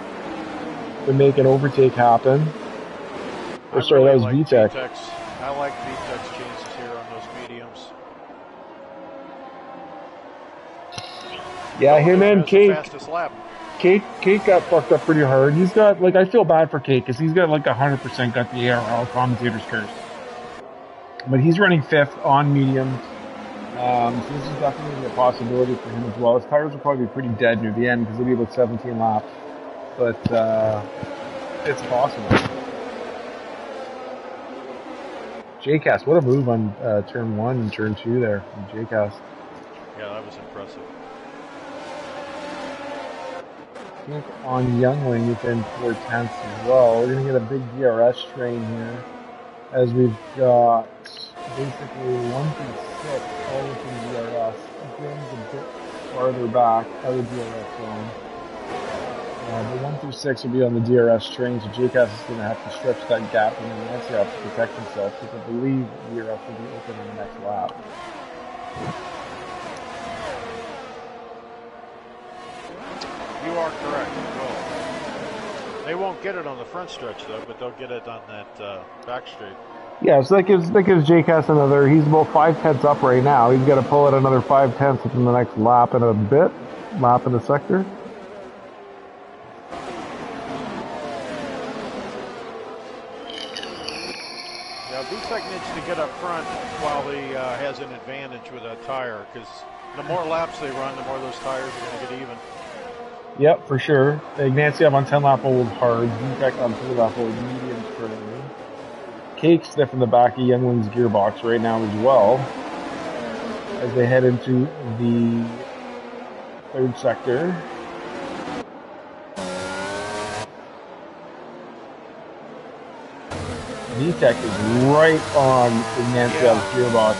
to make an overtake happen. Oh, sorry, that was VTEC. I like VTEC's chances here on those mediums. Yeah, him and Cake. Fastest lap. Cake got fucked up pretty hard. He's got, I feel bad for Cake because he's got 100% got the ARL commentator's curse. But he's running 5th on mediums. So this is definitely a possibility for him as well. His tires will probably be pretty dead near the end because it'll be about 17 laps. But it's possible. J-Cast, what a move on turn 1 and turn 2 there from J-Cast. Yeah, that was impressive. I think on Youngling within 4/10 as well. We're going to get a big DRS train here as we've got basically 1 through 6 all within DRS. Grim's a bit farther back out of DRS zone. But 1 through 6 will be on the DRS train, so J-Cast is going to have to stretch that gap and then Nancy have to protect himself because I believe DRS will be open in the next lap. You are correct. Well, they won't get it on the front stretch though, but they'll get it on that back straight. Yeah, so that gives J-Cast another. He's about 5/10 up right now. He's got to pull it another 5/10 within the next lap and a bit. Lap in the sector. VTEC needs to get up front while he has an advantage with that tire, because the more laps they run, the more those tires are going to get even. Yep, for sure. Ignacio on 10 lap old hards, VTEC on 3 lap old mediums currently. Cake sniffing the back of Youngling's gearbox right now as well, as they head into the 3rd sector. VTEC is right on Ignacio's gearbox.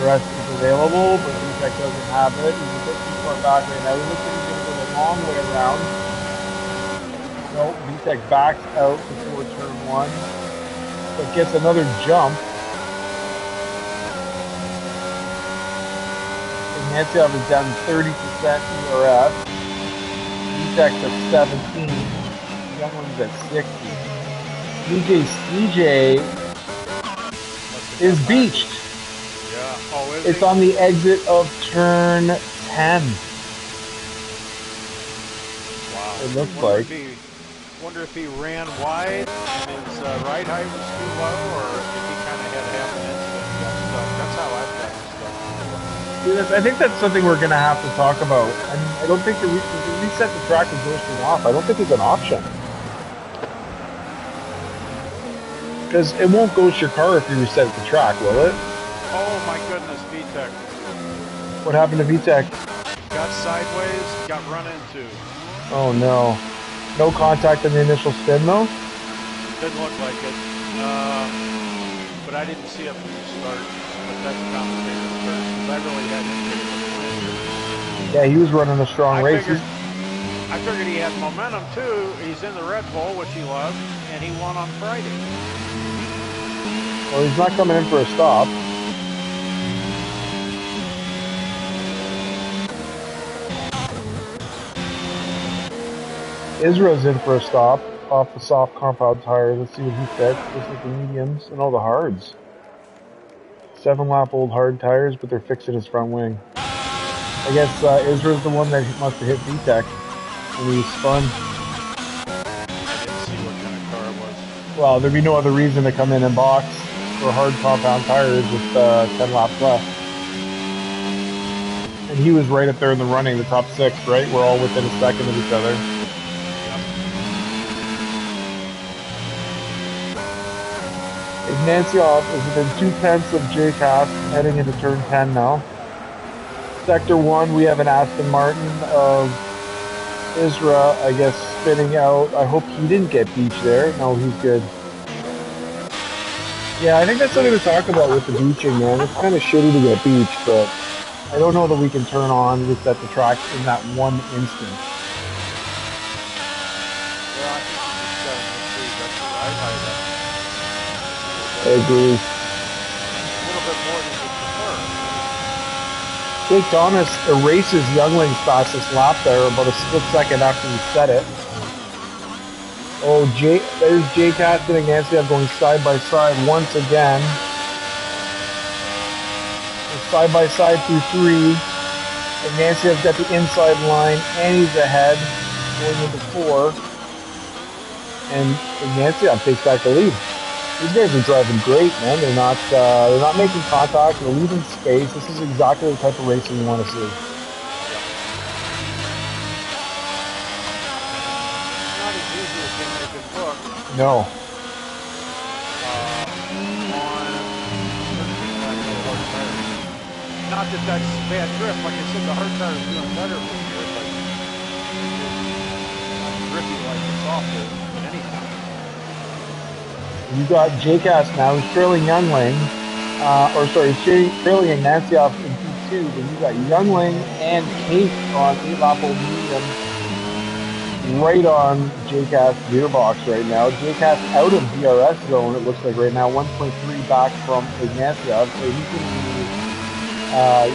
DRS is available, but VTEC doesn't have it. He's a bit too far back right now. He looks like he's going to go the long way around. No, VTEC backs out before turn 1, but gets another jump. Ignatieff is down 30% ERS. VTEC's at 17. Youngling's at 60. CJ is beached. Yeah. Oh, is it's he? on the exit of turn 10. Wow. It looks like. Wonder if he ran wide and his ride height was too low, or if he kind of had half an inch and got stuck. That's how I've got stuck. I think that's something we're going to have to talk about. I mean, I don't think the reset the track and ghosting off. I don't think it's an option. Because it won't ghost your car if you reset the track, will it? Oh my goodness, VTEC. What happened to VTEC? Got sideways, got run into. Oh no. No contact in the initial spin though? Didn't look like it. But I didn't see it from the start. But that's a commentator's curse, because I really had him taking a Yeah, he was running a strong race. I figured he had momentum too. He's in the Red Bull, which he loved, and he won on Friday. Well, he's not coming in for a stop. Isra's in for a stop off the soft compound tires. Let's see what he fits. Looks like the mediums and all the hards. 7-lap old hard tires, but they're fixing his front wing. I guess Isra's the one that must have hit VTEC when he spun. I didn't see what kind of car it was. Well, there'd be no other reason to come in and box for hard compound tires with 10 laps left. And he was right up there in the running, the top 6, right? We're all within a second of each other. Ignatieff is within 2/10 of JCast, heading into turn 10 now. Sector 1, we have an Aston Martin of Isra, I guess, spinning out. I hope he didn't get beached there. No, he's good. Yeah, I think that's something to talk about with the beaching, man. It's kind of shitty to get beached, but I don't know that we can turn on, reset the track in that one instant. Well, I think you just got to make sure you got the ride height up. I agree. A little bit more than you prefer. Jake Thomas erases Youngling's fastest lap there about a split second after he set it. Oh, there's Jake Aston and Ignatieff going side by side once again. Side by side through 3. Ignatieff's got the inside line and he's ahead going into 4. And Ignatieff takes back the lead. These guys are driving great, man. They're not making contact. They're leaving space. This is exactly the type of racing you want to see. Not as easy as they make it look. No. Not that that's bad drift. Like I said, the hard tire is doing better this year, but it's not grippy like the soft is at any time. You got JCast now, who's trailing Youngling, trailing Ignatieff in P2, then you got Youngling and Kate on 8-lap old medium, right on JCast gearbox right now. JCast out of DRS zone, it looks like right now, 1.3 back from Ignatieff, so he's going to be,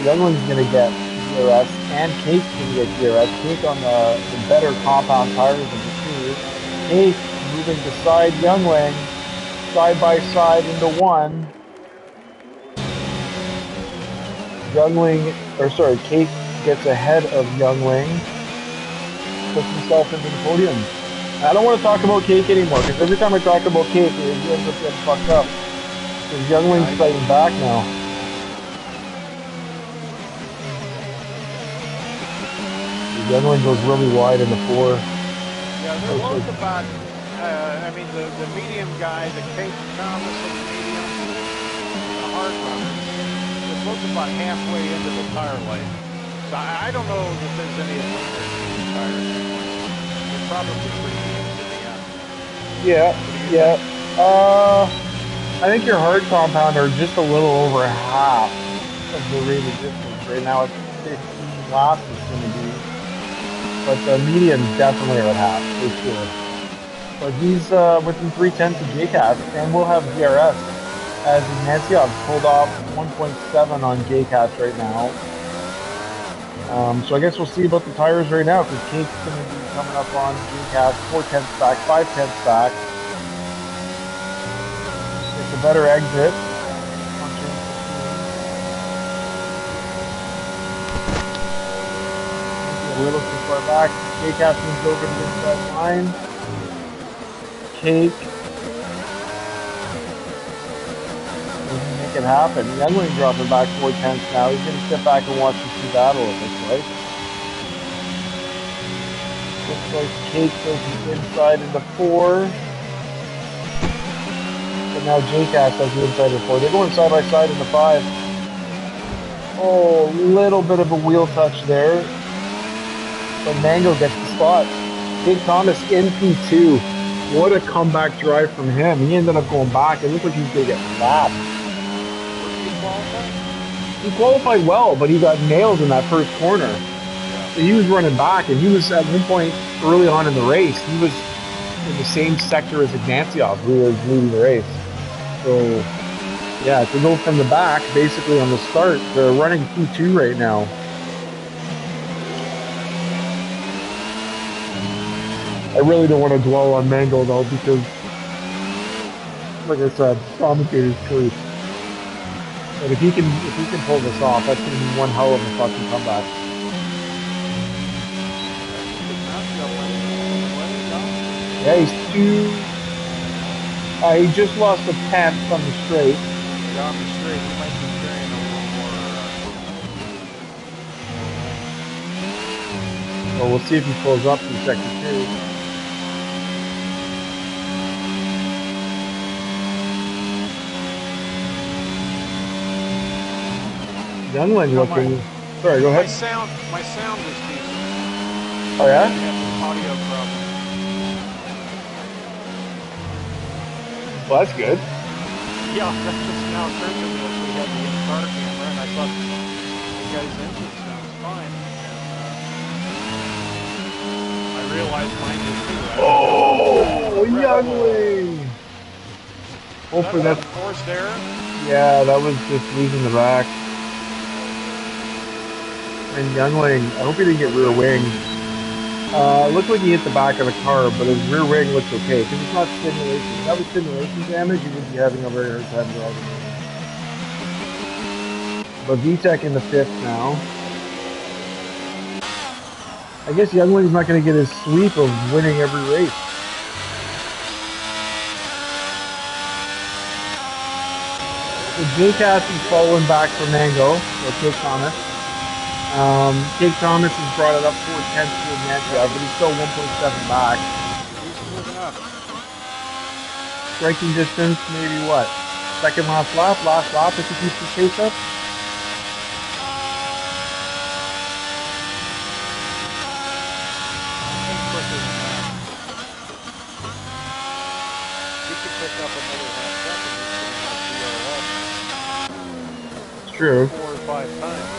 Youngling's going to get DRS, and Kate's going to get DRS. Kate on the better compound tires of the two. Kate moving beside Youngling, side by side into 1. Kate gets ahead of Youngling, puts himself into the podium. I don't want to talk about Kate anymore, because every time I talk about Kate, it ends up getting fucked up. Because Youngling's fighting back now. Youngling goes really wide in the 4. Yeah, there was about, the medium guy, the Kate Thomas of the medium, the hard runner, it was about halfway into the tire life. So I don't know if there's any advantage to the tires. They're probably pretty even in the end. Yeah. I think your hard compound are just a little over half. of the rated distance. Right now it's 15 laps it's going to be. But the mediums definitely are at half, for sure. But he's within 3/10 of JCast, and we'll have DRS as Ignacyov's pulled off 1.7 on JCast right now. So I guess we'll see about the tires right now, because Kate's going to be coming up on JCast 4/10 back, 5/10 back. It's a better exit. A little too far back. JCast moves over to the inside line. Cake doesn't make it happen. Youngling dropping back 4/10 now. He's going to step back and watch the two battle, it looks like. Looks like Cake goes inside into 4. But now JCast has the inside of 4. They're going side by side into 5. Oh, little bit of a wheel touch there. But Mango gets the spot. Big Thomas in P2. What a comeback drive from him. He ended up going back. It looked like he was going to get lapped. He qualified well, but he got nailed in that first corner. So he was running back, and he was at one point early on in the race, he was in the same sector as Ignacyov, who was leading the race. So, yeah, to go from the back, basically on the start, they're running P2 right now. I really don't want to dwell on Mango though, because, like I said, commentator's truth. But if he can pull this off, that's going to be one hell of a fucking comeback. Yeah, he's 2. He just lost a 10th on the straight. Yeah, on the straight, he might be carrying a little more. Well, we'll see if he pulls up in sector 2. Youngling looking. Sorry, go ahead. My sound is decent. Oh yeah? I have an audio problem. Well, that's good. Yeah, that just now occurred to me as we had the in-car camera, and I thought the guy's engine sounds fine. I realized mine did too. Oh, Youngling! Hopefully that's forced error. Yeah, that was just losing the back. And Youngling, I hope he didn't get rear wing. It looked like he hit the back of the car, but his rear wing looks okay, because it's not stimulation. If that was stimulation damage, he would be having a very hard time driving. But VTEC in the 5th now. I guess Youngling's not going to get his sweep of winning every race. So JCast is following back for Mango, or Kate Thomas. Kate Thomas has brought it up 4/10 to Ignacyov, but he's still 1.7 back. He's moving up. Striking distance, maybe what? Second last lap if he keeps the pace up. He could pick up another half second. It's true. 4 or 5 times.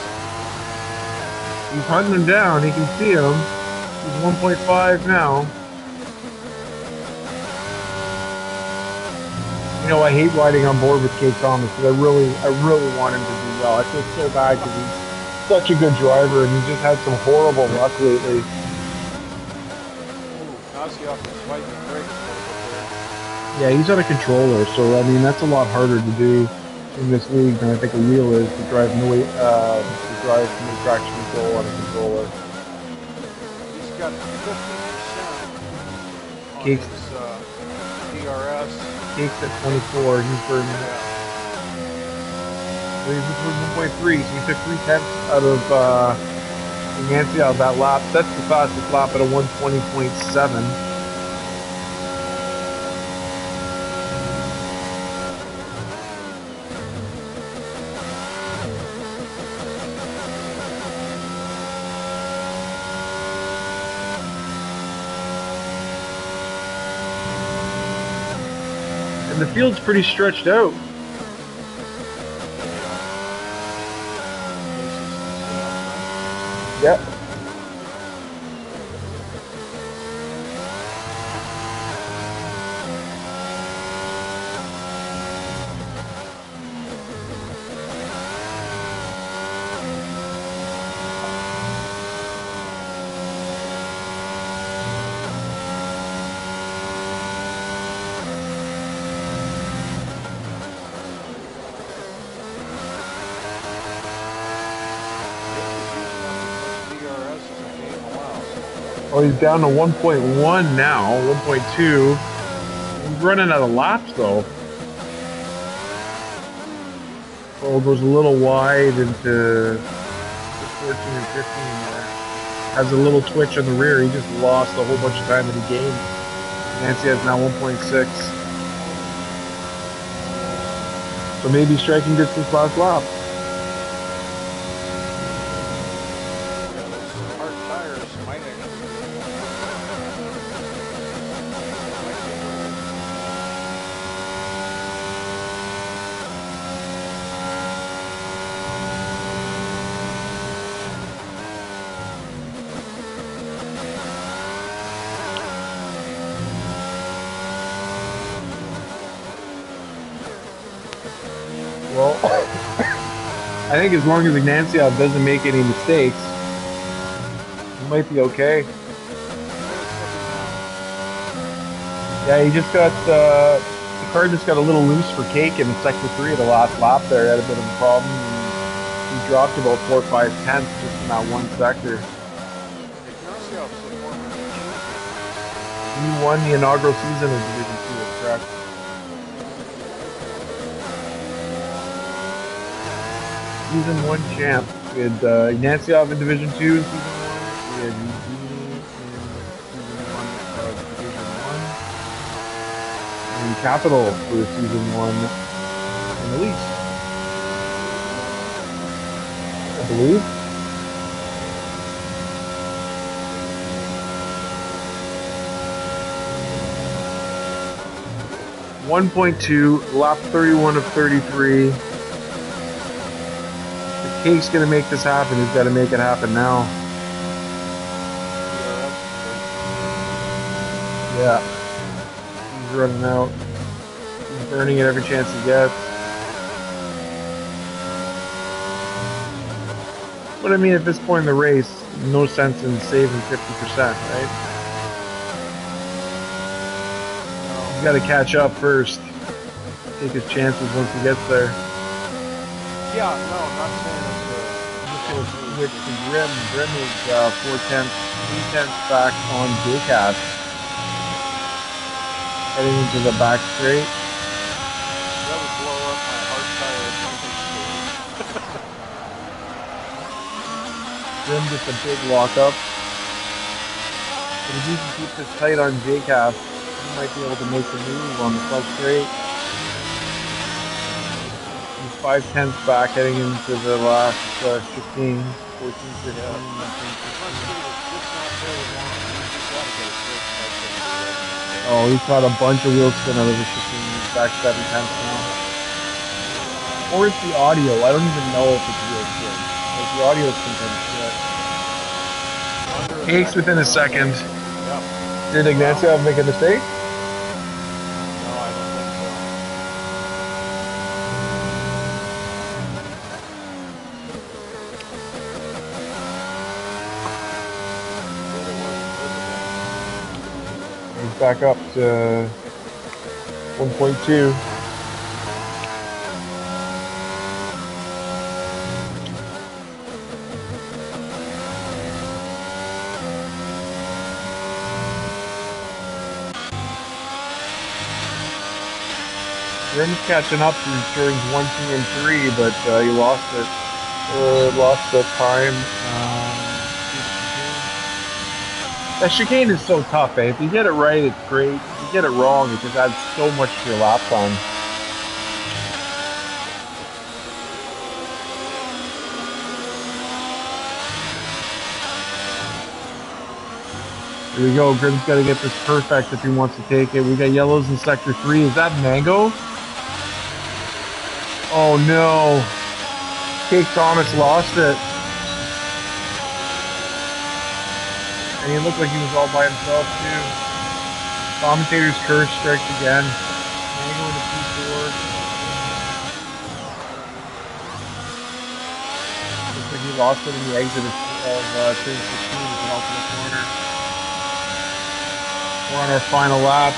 He's hunting him down. He can see him. He's 1.5 now. You know, I hate riding on board with Kate Thomas, because I really want him to do well. I feel so bad because he's such a good driver, and he's just had some horrible luck lately. Yeah, he's on a controller, so I mean that's a lot harder to do in this league than I think a wheel is to drive no traction control on a controller. He's got 50% on Cake's, his DRS. Cake's at 24. He's burning it. He's at 1.3, so he took 3/10 out of Nancy out of that lap. That's the fastest lap at a 120.7. And the field's pretty stretched out. Yep. Oh, he's down to 1.1 now, 1.2. He's running out of laps, though. Oh, goes a little wide into 14 and 15 there. Has a little twitch on the rear. He just lost a whole bunch of time that he gained. Nancy has now 1.6. So maybe striking distance last lap. Well, I think as long as Ignacio doesn't make any mistakes, he might be okay. Yeah, he just got the car just got a little loose for Cake in sector 3 of the last lap there. He had a bit of a problem. And he dropped about 4 or 5 tenths just in that one sector. He won the inaugural season of Division 2, that's correct. Season 1 champ. We had Ignacio in Division 2 in Season 1. We had Eugene in Season 1 of Division 1. And Capital for Season 1 in the East. I believe. .2, lap 31 of 33. Cake's gonna make this happen. He's got to make it happen now. Yeah, he's running out. He's burning it every chance he gets. But I mean, at this point in the race, no sense in saving 50%, right? He's got to catch up first. Take his chances once he gets there. Yeah, no, I'm not saying switch to Grim. Grim is 4 tenths, 3 tenths back on JCAS. Heading into the back straight. That would blow up my hard tire. Grim gets a big lock up. But if he can keep this tight on JCAS, he might be able to make the move on the front straight. 5 tenths back heading into the last chicane, 14, 15. Oh, he caught a bunch of wheel spin out of the chicane. He's back 7 tenths now. Or it's the audio. I don't even know if it's real spin. Like, the audio is sometimes shit. Cake's within a second. Yep. Did Ignacio make a mistake? Back up to 1.2. Grim's catching up through turns 1, 2, and 3, but he lost it. Lost the time. That chicane is so tough, eh? If you get it right, it's great. If you get it wrong, it just adds so much to your lap time. Here we go. Grim's got to get this perfect if he wants to take it. We got yellows in sector 3. Is that Mango? Oh no. Cake Thomas lost it. And he looked like he was all by himself too. Commentator's curse strikes again. Now going to P4. Looks like he lost it in the exit of turn 16 to get out to the corner. We're on our final lap.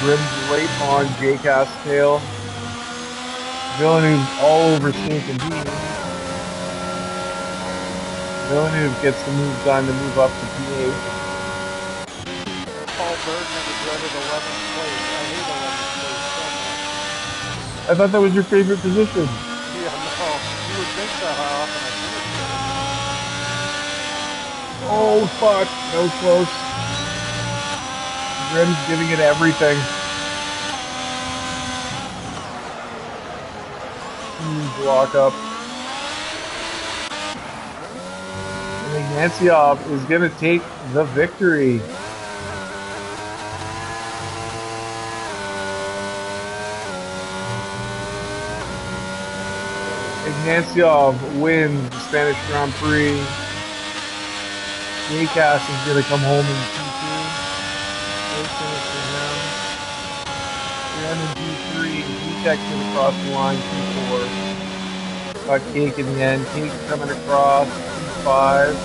Grim's right on J-Cast's tail. Villeneuve's all over Snake and Bean. Villeneuve gets the move done to move up to P8. Paul Bergman is dreaded 11th place. I hate 11th place so much. I thought that was your favorite position. Yeah, no. You would think so how often I finish it. Oh, fuck. That was close. Grim's giving it everything. Block up. And Ignacyov is going to take the victory. Ignacyov wins the Spanish Grand Prix. J-Cast is going to come home in P2. First finish for him. We're in P3. G-Tech's going to cross the line P4. Got Cake in the end. Cake coming across P5.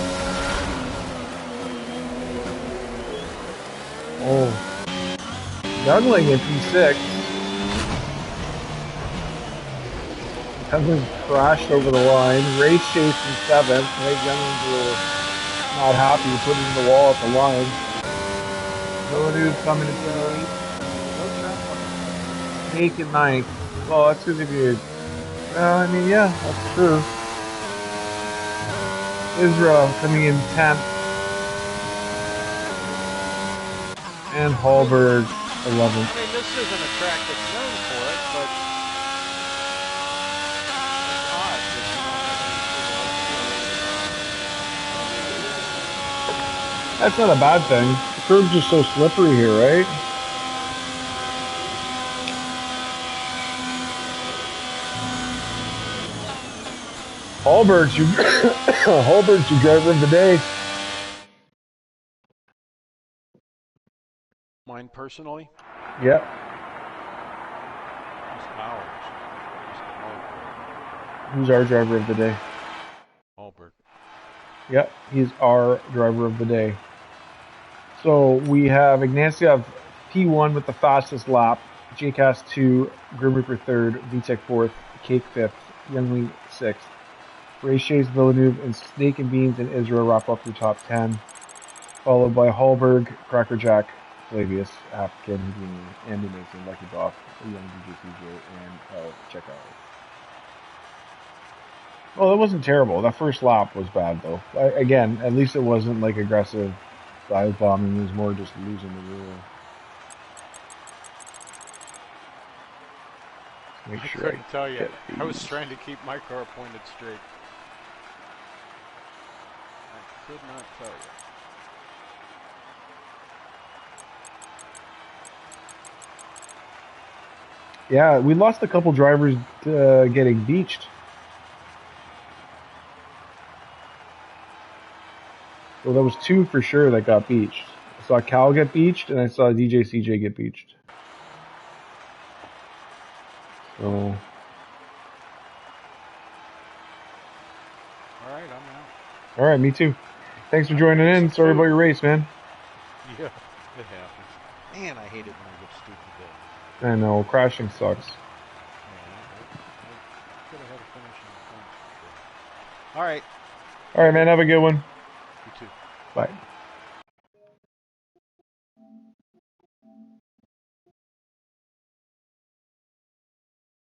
Oh. Youngling in P6. Youngling crashed over the line. Race chase in 7th. Right, Youngling's a little not happy putting the wall at the line. Villeneuve coming into the lead. Cake in 9th. Well, that's because if you... I mean, yeah, that's true. Israel coming in 10th. And Hallberg 11th. I mean, this isn't a track that's known for it, but it's odd that you don't have any. That's not a bad thing. The curb's just so slippery here, right? Hallberg's your Hallberg's your driver of the day. Mine personally? Yep. It's ours. Who's our driver of the day? Hallberg. Yep, he's our driver of the day. So we have Ignacyov P1 with the fastest lap, J-Cast 2, Grim Reaper 3rd, VTEC 4th, Cake 5th, Youngling 6th. Race Chase, Villeneuve, and Snake and Beans and Israel wrap up the top 10, followed by Hallberg, Crackerjack, Flavius, Apkin, Houdini, Andy Mason, Lucky Goff, Young DJCJ, and check out. Well, it wasn't terrible. That first lap was bad, though. Again, at least it wasn't like aggressive dive bombing. It was more just losing the wheel. I couldn't tell you. I was trying to keep my car pointed straight. I could not tell you. Yeah, we lost a couple drivers getting beached. Well, there was 2 for sure that got beached. I saw Cal get beached, and I saw DJ CJ get beached. So. All right, I'm out. All right, me too. Thanks for joining in. Sorry about your race, man. Yeah, it happens. Man, I hate it when I get stupid there. I know, crashing sucks. Yeah, I could have had a finish in the points for sure. All right. All right, man. Have a good one. You too. Bye.